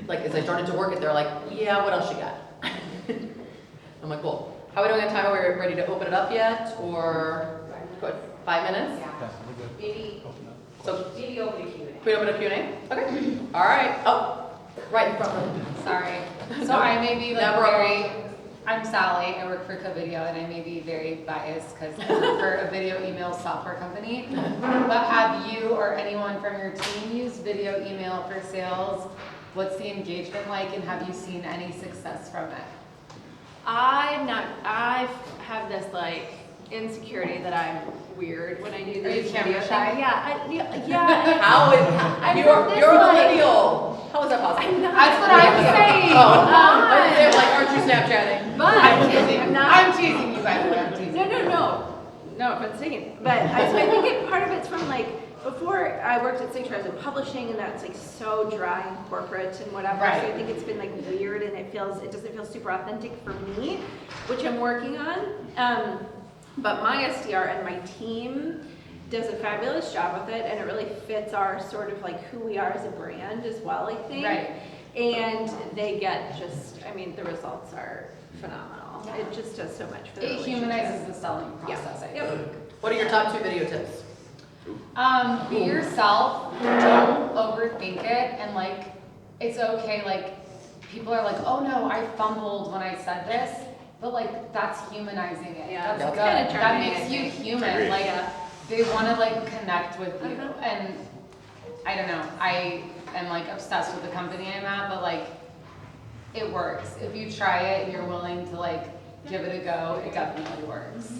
B: Like as I started to work it, they're like, yeah, what else you got? I'm like, cool. How are we doing on time? Are we ready to open it up yet? Or good, 5 minutes?
G: Yeah.
E: Maybe open a Q&A.
B: Can we open a Q&A? Okay. All right. Oh, right in front.
G: Sorry. So I may be like
B: Never.
G: I'm Sally, I work for CoVideo, and I may be very biased because I work for a video email software company. But have you or anyone from your team used video email for sales? What's the engagement like, and have you seen any success from it?
E: I have this like insecurity that I'm weird when I do
G: Are you
E: this
G: camera
E: video
G: shy?
E: thing. Yeah.
B: How is you're a
E: like-
B: millennial? How is that possible?
E: I'm not.
G: That's what I'm saying.
B: They're like, aren't you Snapchatting?
E: But
G: I'm teasing.
E: I'm not.
G: I'm teasing you, by the way. I'm teasing.
E: No, I'm not saying. But so I think part of it's from like before I worked at Signature, I was in publishing, and that's like so dry and corporate and whatever.
G: Right.
E: So I think it's been like weird, and it doesn't feel super authentic for me, which I'm working on. But my SDR and my team does a fabulous job with it, and it really fits our sort of like who we are as a brand as well, I think.
G: Right.
E: And they get the results are phenomenal.
G: Yeah.
E: It just does so much for the
G: It
E: relationship.
G: humanizes the selling process, I
E: Yep.
G: think.
B: What are your top 2 video tips?
G: Be yourself, don't overthink it, and like, it's okay, like, people are like, oh no, I fumbled when I said this, but like, that's humanizing it.
E: Yeah,
G: That's
E: it's
G: good.
E: kinda
G: That
E: charming,
G: makes
E: I
G: you
E: think.
G: human,
F: Agreed.
G: like, they wanna like connect with you,
E: Uh-huh.
G: and I don't know, I am like obsessed with the company I'm at, but like, it works. If you try it, you're willing to like give it a go, it definitely works.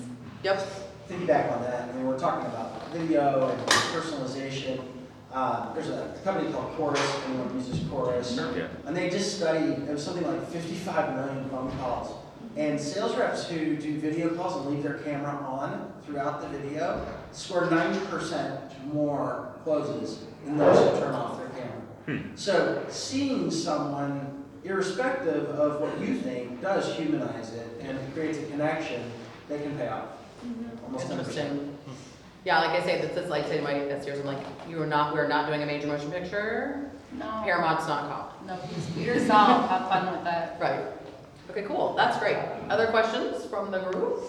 B: Yep.
A: Piggyback on that, I mean, we're talking about video and personalization. There's a company called Chorus, anyone uses Chorus.
F: Yeah.
A: And they just studied, it was something like 55 million phone calls. And sales reps who do video calls and leave their camera on throughout the video score 90% more closes than those who turn off their camera. So seeing someone, irrespective of what you think, does humanize it and creates a connection that can pay off. Almost 10%.
B: Interesting. Yeah, like I say, this is like say my SDRs, I'm like, we're not doing a major motion picture.
G: No.
B: Paramount's not cop.
G: No, just be yourself, have fun with it.
B: Right. Okay, cool. That's great. Other questions from the group?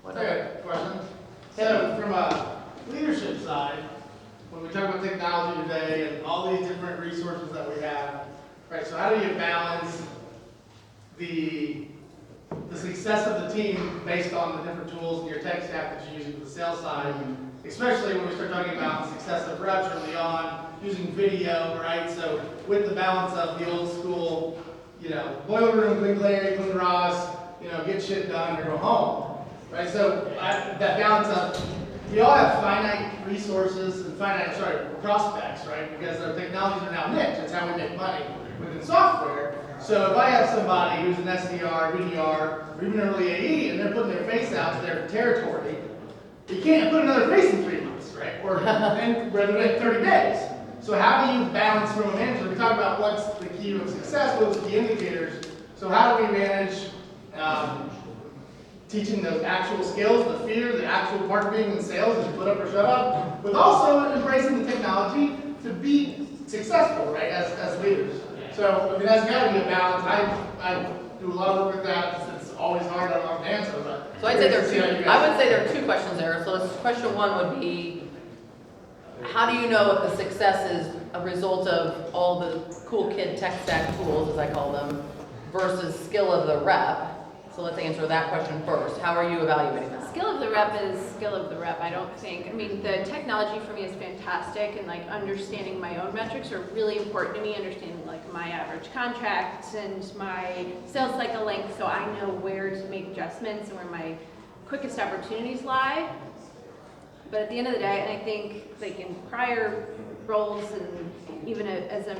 I: Okay, question. So from a leadership side, when we talk about technology today and all these different resources that we have, right, so how do you balance the success of the team based on the different tools in your tech stack that you're using for the sales side, especially when we start talking about the success of reps early on, using video, right? So with the balance of the old school, boiler room, clean Larry, clean Ross, get shit done or go home, right? So that balance of, we all have finite resources and prospects, right? Because our technologies are now niche. That's how we make money within software. So if I have somebody who's an SDR, BDR, or even early AE, and they're putting their face out to their territory, you can't put another face in 3 months, right? Or rather than 30 days. So how do you balance from a manager? We talk about what's the key to success, what's the key indicators. So how do we manage teaching those actual skills, the fear, the actual marketing and sales, and put up or shut up, with also embracing the technology to be successful, right, as leaders. So, I mean, that's got to be a balance. I do a lot of work with that. It's always hard to answer, but.
B: So I'd say there are two questions there. So question one would be, how do you know if the success is a result of all the cool kid tech stack tools, as I call them, versus skill of the rep? So let's answer that question first. How are you evaluating that?
E: Skill of the rep is skill of the rep, I don't think. I mean, the technology for me is fantastic, and like understanding my own metrics are really important to me, understanding like my average contract and my sales cycle length, so I know where to make adjustments and where my quickest opportunities lie. But at the end of the day, and I think like in prior roles and even as an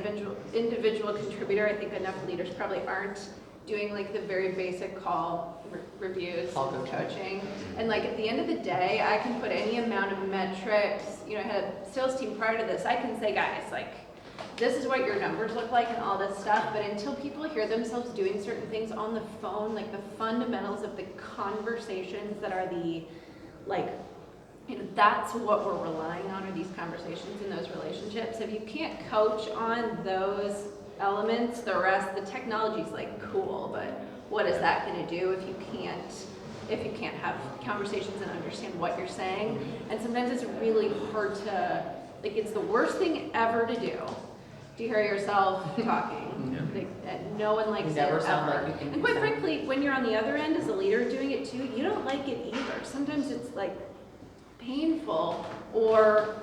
E: individual contributor, I think enough leaders probably aren't doing like the very basic call reviews and coaching. And like at the end of the day, I can put any amount of metrics, I had a sales team prior to this, I can say, guys, like, this is what your numbers look like and all this stuff, but until people hear themselves doing certain things on the phone, like the fundamentals of the conversations that are the, like, that's what we're relying on, are these conversations and those relationships. If you can't coach on those elements, the rest, the technology's like cool, but what is that going to do if you can't have conversations and understand what you're saying? And sometimes it's really hard to, like, it's the worst thing ever to do to hear yourself talking. Like, and no one likes it ever.
B: Like
E: and quite frankly, when you're on the other end as a leader doing it too, you don't like it either. Sometimes it's like painful, or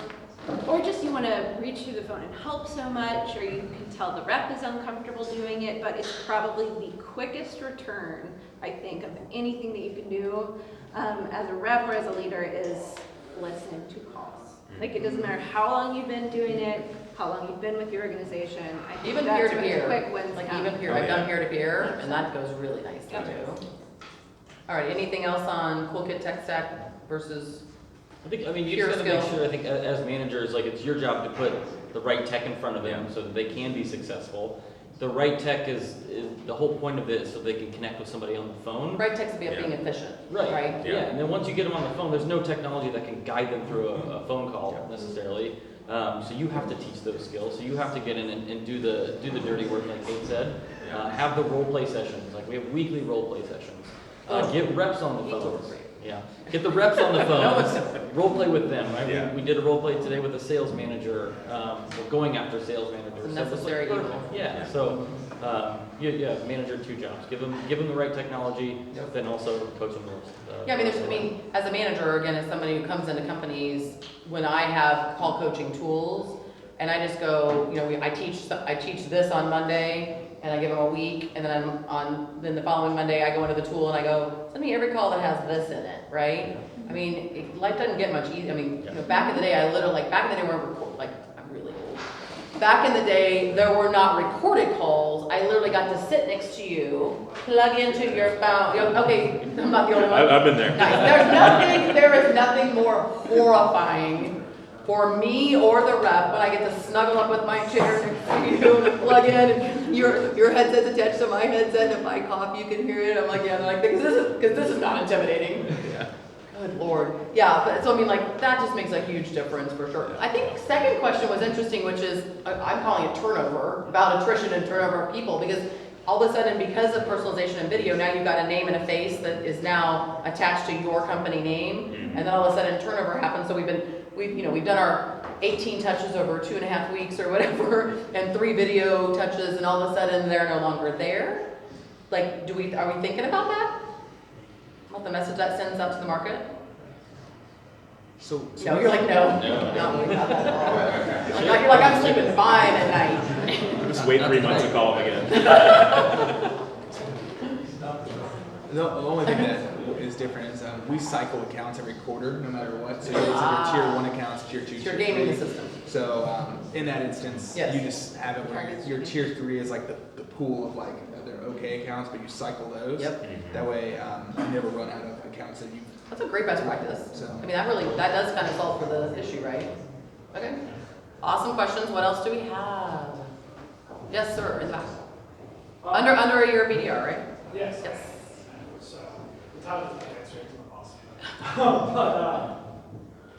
E: just you want to reach through the phone and help so much, or you can tell the rep is uncomfortable doing it, but it's probably the quickest return, I think, of anything that you can do as a rep or as a leader is listen to calls. Like, it doesn't matter how long you've been doing it, how long you've been with your organization. I think
B: Even
E: that's
B: peer to
E: where the
B: peer,
E: quick wins
B: like
E: come.
B: even peer, I've done peer to peer, and that goes really nicely too. All right, anything else on cool kid tech stack versus?
C: You
B: Pure
C: just gotta make
B: skill.
C: sure, I think, as managers, like, it's your job to put the right tech in front of them so that they can be successful. The right tech is the whole point of it, is so they can connect with somebody on the phone.
B: Right tech's being efficient, right?
C: Yeah, and then once you get them on the phone, there's no technology that can guide them through a phone call necessarily. So you have to teach those skills. So you have to get in and do the dirty work, like Kate said. Have the role play sessions. Like, we have weekly role play sessions. Get reps on the phones. Yeah, get the reps on the phone. Role play with them, right?
F: Yeah.
C: We did a role play today with a sales manager. We're going after sales managers.
B: It's a necessary evil.
C: Yeah. So, manager 2 jobs. Give them the right technology, then also coach them.
B: Yeah, as a manager, again, as somebody who comes into companies, when I have call coaching tools, and I just go, I teach this on Monday, and I give them a week, and then the following Monday, I go into the tool and I go, send me every call that has this in it, right? I mean, life doesn't get much easier. I mean, back in the day, back in the day, I'm really old. Back in the day, there were not recorded calls. I literally got to sit next to you, plug into your phone. Okay, I'm not the only one.
F: I've been there.
B: Nice. There is nothing more horrifying for me or the rep when I get to snuggle up with my chair next to you and plug in, and your headset's attached to my headset, and if I cough, you can hear it. I'm like, yeah, they're like, because this is not intimidating.
F: Yeah.
B: Good Lord. Yeah, but so I mean, like, that just makes a huge difference for sure. I think second question was interesting, which is, I'm calling it turnover, about attrition and turnover of people, because all of a sudden, because of personalization and video, now you've got a name and a face that is now attached to your company name, and then all of a sudden turnover happens. So we've done our 18 touches over 2.5 weeks or whatever, and 3 video touches, and all of a sudden they're no longer there. Like, are we thinking about that? About the message that sends out to the market? No, you're like, no. No, not that at all. You're like, I'm sleeping fine at night.
F: Just wait 3 months and call them again.
D: The only thing that is different is we cycle accounts every quarter, no matter what. So you have your tier 1 accounts, tier 2,
B: You're
D: tier
B: gaming
D: 3.
B: the system.
D: So in that instance,
B: Yes.
D: you just have it where your tier 3 is like the pool of like their okay accounts, but you cycle those.
B: Yep.
D: That way you never run out of accounts that you.
B: That's a great best practice.
D: So.
B: I mean, that does kind of solve for the issue, right? Okay. Awesome questions. What else do we have? Yes, sir, in the back. Under your BDR, right?
H: Yes.
B: Yes.
H: So, the title is answering to my boss.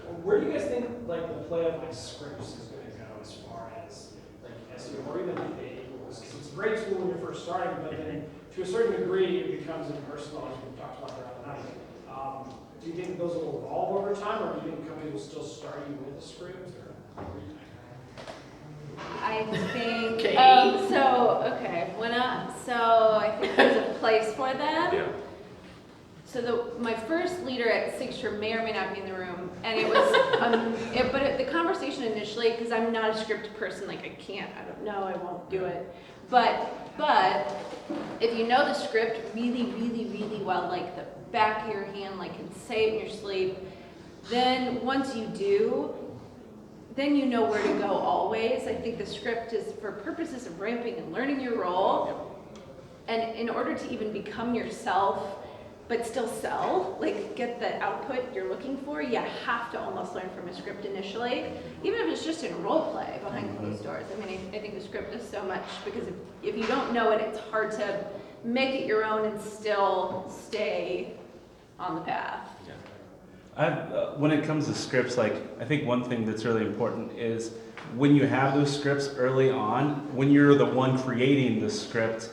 H: But where do you guys think like the play of like scripts is going to go as far as like SEO or even because it's a great tool when you're first starting, but then to a certain degree it becomes impersonal, as we've talked about the other night. Do you think those will evolve over time, or do you think companies will still start you with a script? Or
E: I think,
B: Okay.
E: so I think there's a place for them.
F: Yeah.
E: So my first leader at Signature may or may not be in the room, and it was, the conversation initially, because I'm not a script person, like I don't know, I won't do it. But if you know the script really, really, really well, like the back of your hand, like can say it in your sleep, then once you do, then you know where to go always. I think the script is for purposes of ramping and learning your role. And in order to even become yourself, but still sell, like get the output you're looking for, you have to almost learn from a script initially, even if it's just in role play behind closed doors. I mean, I think the script is so much, because if you don't know it, it's hard to make it your own and still stay on the path.
J: When it comes to scripts, like I think one thing that's really important is when you have those scripts early on, when you're the one creating the script,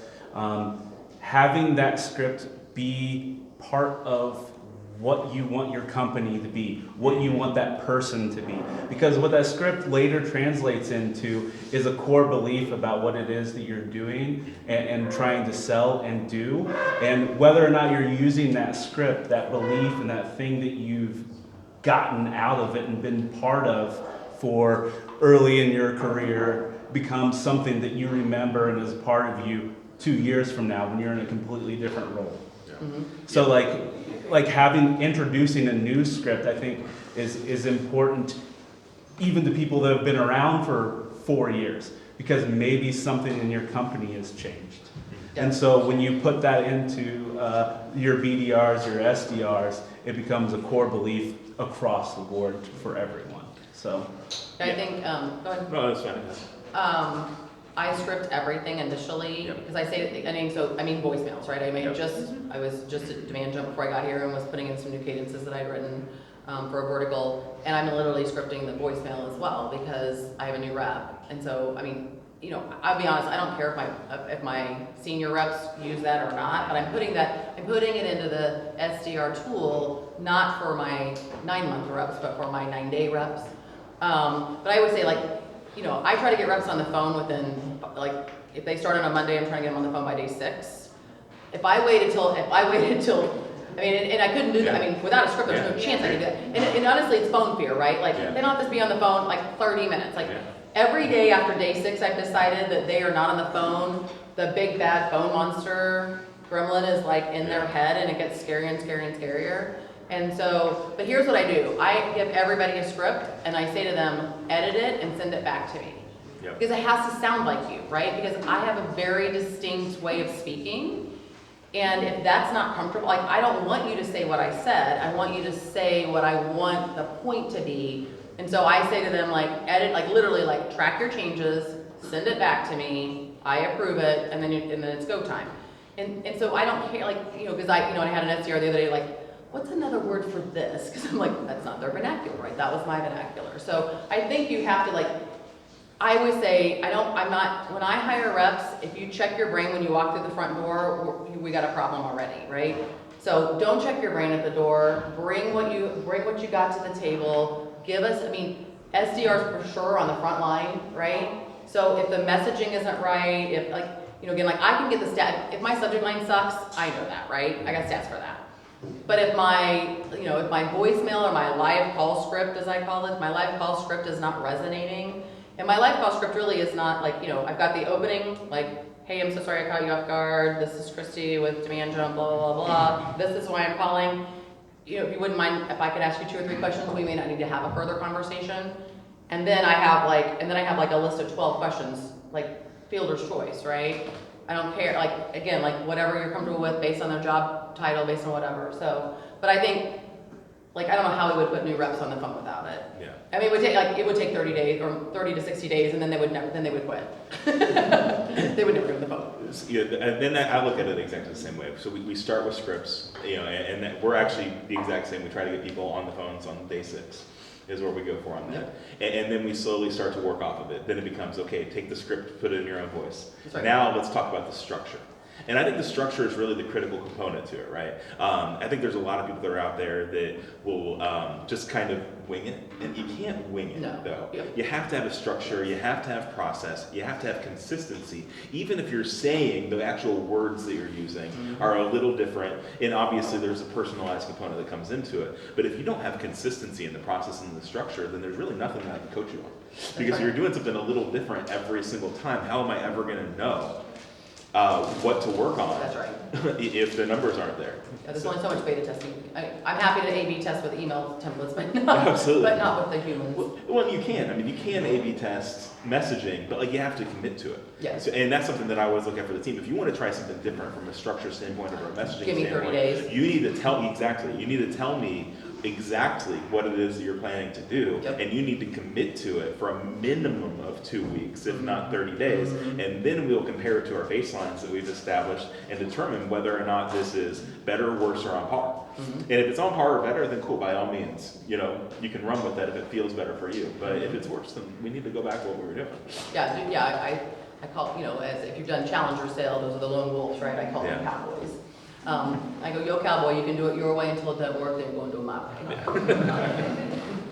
J: having that script be part of what you want your company to be, what you want that person to be. Because what that script later translates into is a core belief about what it is that you're doing and trying to sell and do. And whether or not you're using that script, that belief and that thing that you've gotten out of it and been part of for early in your career becomes something that you remember and is part of you 2 years from now when you're in a completely different role.
B: Mm-hmm.
J: So like introducing a new script, I think is important even to people that have been around for 4 years, because maybe something in your company has changed. And so when you put that into your BDRs, your SDRs, it becomes a core belief across the board for everyone. So
B: I think, go ahead.
F: No, that's fine.
B: I script everything initially, because I mean voicemails, right? I was just at Demand Jump before I got here and was putting in some new cadences that I'd written for a vertical, and I'm literally scripting the voicemail as well because I have a new rep. And so, I mean, I'll be honest, I don't care if my senior reps use that or not, but I'm putting it into the SDR tool, not for my 9-month reps, but for my 9-day reps. But I would say, I try to get reps on the phone within, if they start on a Monday, I'm trying to get them on the phone by day 6. If I waited till, and I couldn't do that. I mean, without a script, there's no chance I could do that. And honestly, it's phone fear, right? They don't have to be on the phone 30 minutes. Every day after day 6, I've decided that they are not on the phone the big bad phone monster gremlin is like in their head and it gets scarier and scarier and scarier. And so, but here's what I do. I give everybody a script and I say to them, edit it and send it back to me.
F: Yep.
B: Because it has to sound like you, right? Because I have a very distinct way of speaking. And if that's not comfortable, like I don't want you to say what I said. I want you to say what I want the point to be. And so I say to them, like, edit, like literally like track your changes, send it back to me, I approve it, and then it's go time. And so I don't care, like, because I had an SDR the other day, like, what's another word for this? Because I'm like, that's not their vernacular, right? That was my vernacular. So I think you have to, like, I always say, when I hire reps, if you check your brain when you walk through the front door, we got a problem already, right? So don't check your brain at the door, bring what you got to the table, give us, SDRs for sure on the front line, right? So if the messaging isn't right, if like, again, like I can get the stat, if my subject line sucks, I know that, right? I got stats for that. But if my voicemail or my live call script, as I call it, my live call script is not resonating, and my live call script really is not like, I've got the opening, like, hey, I'm so sorry I caught you off guard, this is Kristie with Demand Jump, blah, blah, blah, blah, this is why I'm calling. If you wouldn't mind, if I could ask you 2 or 3 questions, we may not need to have a further conversation. And then I have like a list of 12 questions, like fielder's choice, right? I don't care, like, again, like whatever you're comfortable with based on their job title, based on whatever. So, but I think, like, I don't know how we would put new reps on the phone without it.
F: Yeah.
B: It would take 30 days or 30 to 60 days, and then they would quit. They would never get on the phone.
F: Yeah, and then I look at it exactly the same way. So we start with scripts, and we're actually the exact same. We try to get people on the phones on day 6. Is where we go for on that. Yep. And then we slowly start to work off of it. Then it becomes, okay, take the script, put it in your own voice. Right. Now let's talk about the structure. And I think the structure is really the critical component to it, right? I think there's a lot of people that are out there that will just kind of wing it. And you can't wing it, though. Yep. You have to have a structure, you have to have process, you have to have consistency. Even if you're saying the actual words that you're using are a little different, and obviously there's a personalized component that comes into it. But if you don't have consistency in the process and the structure, then there's really nothing that I can coach you on. Because you're doing something a little different every single time. How am I ever going to know what to work on?
B: That's right.
F: If the numbers aren't there.
B: Yeah, there's only so much beta testing. I'm happy to A/B test with email templates, but not with the humans.
F: Well, you can. You can A/B test messaging, but like you have to commit to it.
B: Yes.
F: So, and that's something that I always look at for the team. If you want to try something different from a structure standpoint or a messaging
B: Give me 30 days.
F: you need to tell me exactly. You need to tell me exactly what it is that you're planning to do, and you need to commit to it for a minimum of 2 weeks, if not 30 days, and then we'll compare it to our baselines that we've established and determine whether or not this is better, worse, or on par. And if it's on par or better, then cool, by all means, you can run with that if it feels better for you. But if it's worse, then we need to go back to what we were doing.
B: I call, as if you've done challenger sale, those are the lone wolves, right? I call them cowboys. I go, yo cowboy, you can do it your way until it doesn't work, then you're going to do it my way.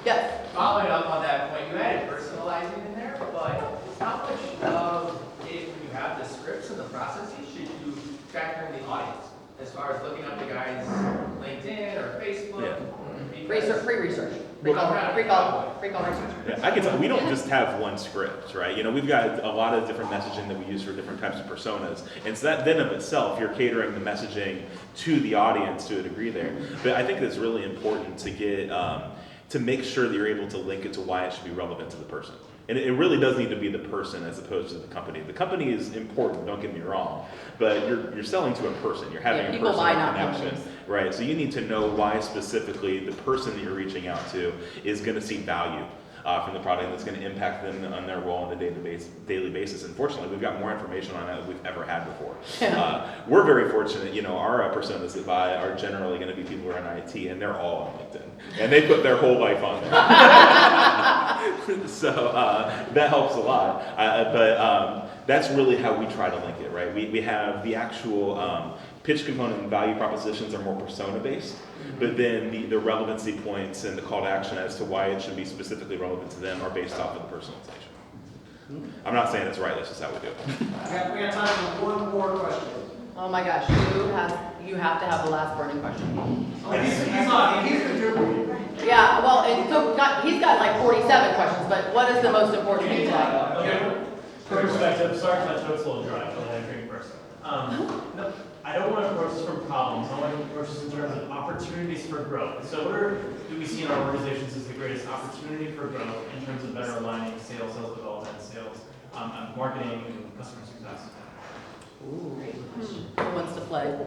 B: Yes?
K: Following up on that point, you added personalizing in there, but how much of, if you have the scripts and the processes, should you factor in the audience? As far as looking up the guy's LinkedIn or Facebook?
B: Research, pre-research. Pre-call research.
F: Yeah, I can tell, we don't just have one script, right? We've got a lot of different messaging that we use for different types of personas. And so that then of itself, you're catering the messaging to the audience to a degree there. But I think it's really important to get, to make sure that you're able to link it to why it should be relevant to the person. And it really does need to be the person as opposed to the company. The company is important, don't get me wrong, but you're selling to a person. You're having a personal connection, right? So you need to know why specifically the person that you're reaching out to is going to see value from the product that's going to impact them on their role on a daily basis. Unfortunately, we've got more information on that than we've ever had before. We're very fortunate, our personas that buy are generally going to be people who are in IT, and they're all on LinkedIn. And they put their whole life on there. So that helps a lot. But that's really how we try to link it, right? We have the actual pitch component and value propositions are more persona-based, but then the relevancy points and the call to action as to why it should be specifically relevant to them are based off of the personalization. I'm not saying it's right, that's just how we do it.
H: We got time for one more question.
B: Oh my gosh, you have to have the last burning question.
H: He's the dude.
B: Yeah, well, he's got like 47 questions, but what is the most important thing today?
L: For perspective, sorry if my throat's a little dry, but I drink first. No, I don't want to approach this from problems. I want to approach this in terms of opportunities for growth. So where do we see in our organizations as the greatest opportunity for growth in terms of better aligning sales development, sales, marketing, and customer success?
B: Ooh, who wants to play?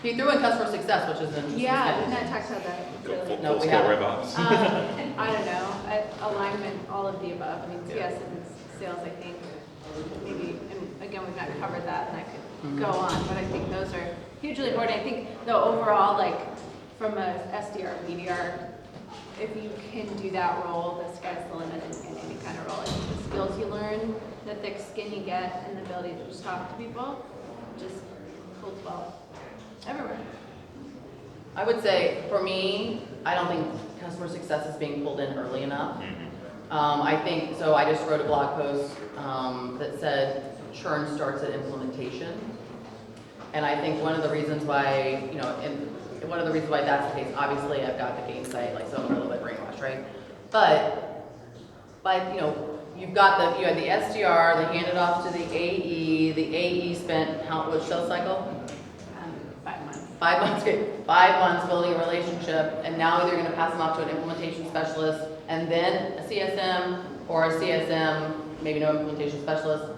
B: He threw in customer success, which is interesting.
E: Yeah, we've not talked about that really.
B: No,
F: Full
B: we
F: scale
B: haven't.
F: RevOps.
E: I don't know, alignment, all of the above. I mean, CS and sales, I think, maybe, and again, we've not covered that, and I could go on, but I think those are hugely important. I think, though, overall, like, from a SDR, BDR, if you can do that role, the sky's the limit in any kind of role. I think the skills you learn, the thick skin you get, and the ability to just talk to people, just holds well everywhere.
B: I would say, for me, I don't think customer success is being pulled in early enough. I think, so I just wrote a blog post that said churn starts at implementation. And I think one of the reasons why, and one of the reasons why that's the case, obviously I've got the gain site, like, so I'm a little bit brainwashed, right? But you had the SDR, they handed off to the AE spent which sales cycle?
E: 5 months.
B: 5 months, good. 5 months building a relationship, and now either you're gonna pass them off to an implementation specialist, and then a CSM, or a CSM, maybe no implementation specialist.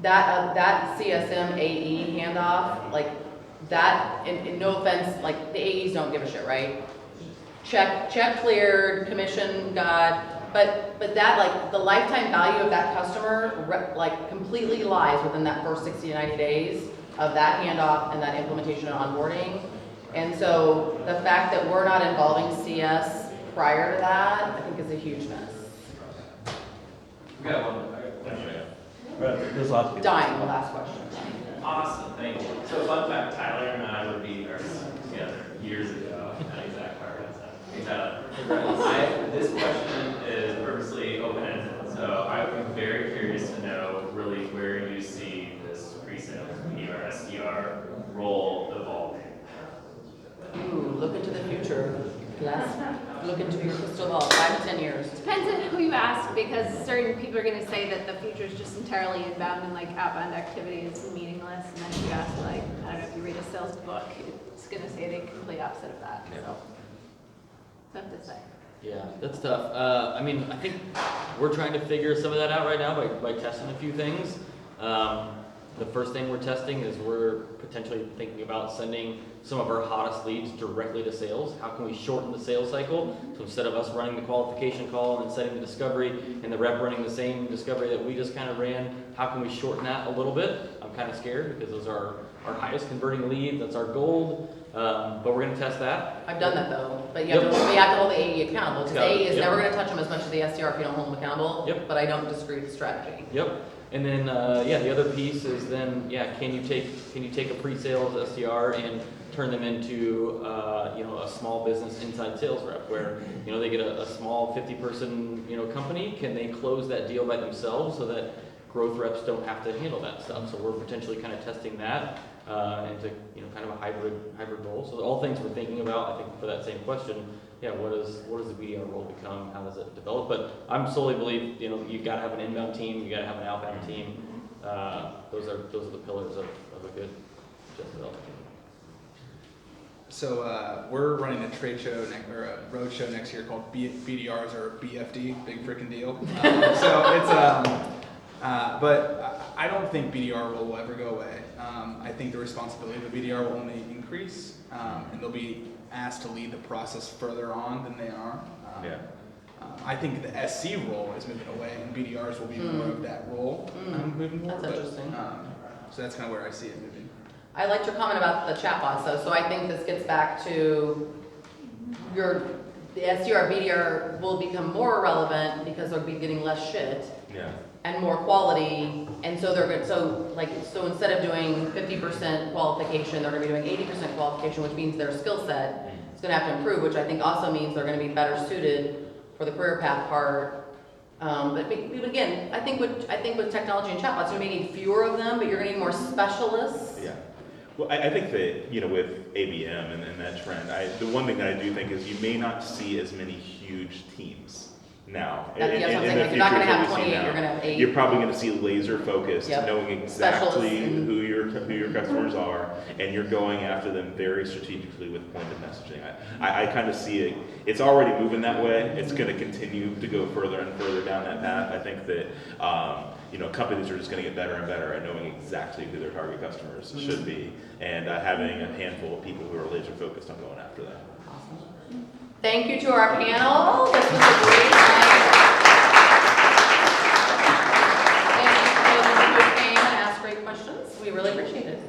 B: That CSM AE handoff, like, that, and no offense, like, the AEs don't give a shit, right? Check cleared, commission got, but that, like, the lifetime value of that customer, like, completely lies within that first 60 to 90 days of that handoff and that implementation and onboarding. And so the fact that we're not involving CS prior to that, I think is a huge mess.
L: We got one.
J: There's lots of people.
B: Dying, the last question.
M: Awesome, thank you. So fun fact, Tyler and I would be together years ago at Exact Fire. This question is purposely open-ended, so I'm very curious to know really where you see this pre-sales BDR, SDR role evolving.
B: Ooh, look into the future. Look into your crystal ball, 5 to 10 years.
E: Depends on who you ask, because certain people are going to say that the future is just entirely inbound and like outbound activity is meaningless. And then if you ask, like, I don't know, if you read a sales book, it's going to say the complete opposite of that.
C: Yeah.
E: So, tough to say.
C: Yeah, that's tough. I mean, I think we're trying to figure some of that out right now by testing a few things. The first thing we're testing is we're potentially thinking about sending some of our hottest leads directly to sales. How can we shorten the sales cycle? So instead of us running the qualification call and then setting the discovery and the rep running the same discovery that we just kind of ran, how can we shorten that a little bit? I'm kind of scared because those are our highest converting lead. That's our gold. But we're going to test that.
B: I've done that though, but you have to hold the AE accountable, because AE is
C: Yep.
B: never going to touch them as much as the SDR if you don't hold them accountable.
C: Yep.
B: But I don't disagree with the strategy.
C: Yep. And then, the other piece is then, can you take a pre-sales SDR and turn them into, a small business inside sales rep where, they get a small 50-person, company. Can they close that deal by themselves so that growth reps don't have to handle that stuff? So we're potentially kind of testing that into, kind of a hybrid role. So all things we're thinking about, I think, for that same question. Yeah, what does the BDR role become? How does it develop? But I'm solely believe, you've got to have an inbound team, you got to have an outbound team. Those are the pillars of a good sales development team.
D: So we're running a trade show or a road show next year called BDRs or BFD, big freaking deal. So it's but I don't think BDR will ever go away. I think the responsibility of the BDR will only increase, and they'll be asked to lead the process further on than they are. I think the SC role is moving away, and BDRs will be more of that role moving forward.
B: That's interesting.
D: So that's kind of where I see it moving.
B: I liked your comment about the chatbots though, so I think this gets back to the SDR, BDR will become more relevant because they'll be getting less shit.
F: Yeah.
B: And more quality, and so they're good. So instead of doing 50% qualification, they're going to be doing 80% qualification, which means their skill set is going to have to improve, which I think also means they're going to be better suited for the career path part. But again, I think with technology and chatbots, you may need fewer of them, but you're going to need more specialists.
F: Yeah. Well, I think that, with ABM and that trend, the one thing that I do think is you may not see as many huge teams. now.
B: That's what I'm saying,
F: the
B: like, you're not gonna
F: features that
B: have
F: we see
B: 28,
F: now.
B: you're gonna have 8.
F: You're probably gonna see laser focused,
B: Yep.
F: knowing
B: Specialists
F: exactly
B: and-
F: who your customers are, and you're going after them very strategically with pointed messaging. I kind of see it, it's already moving that way. It's gonna continue to go further and further down that path. I think that, companies are just gonna get better and better at knowing exactly who their target customers should be, and having a handful of people who are laser focused on going after them.
B: Awesome. Thank you to our panel. This was a great night. Thank you for those of you who came and asked great questions. We really appreciate it.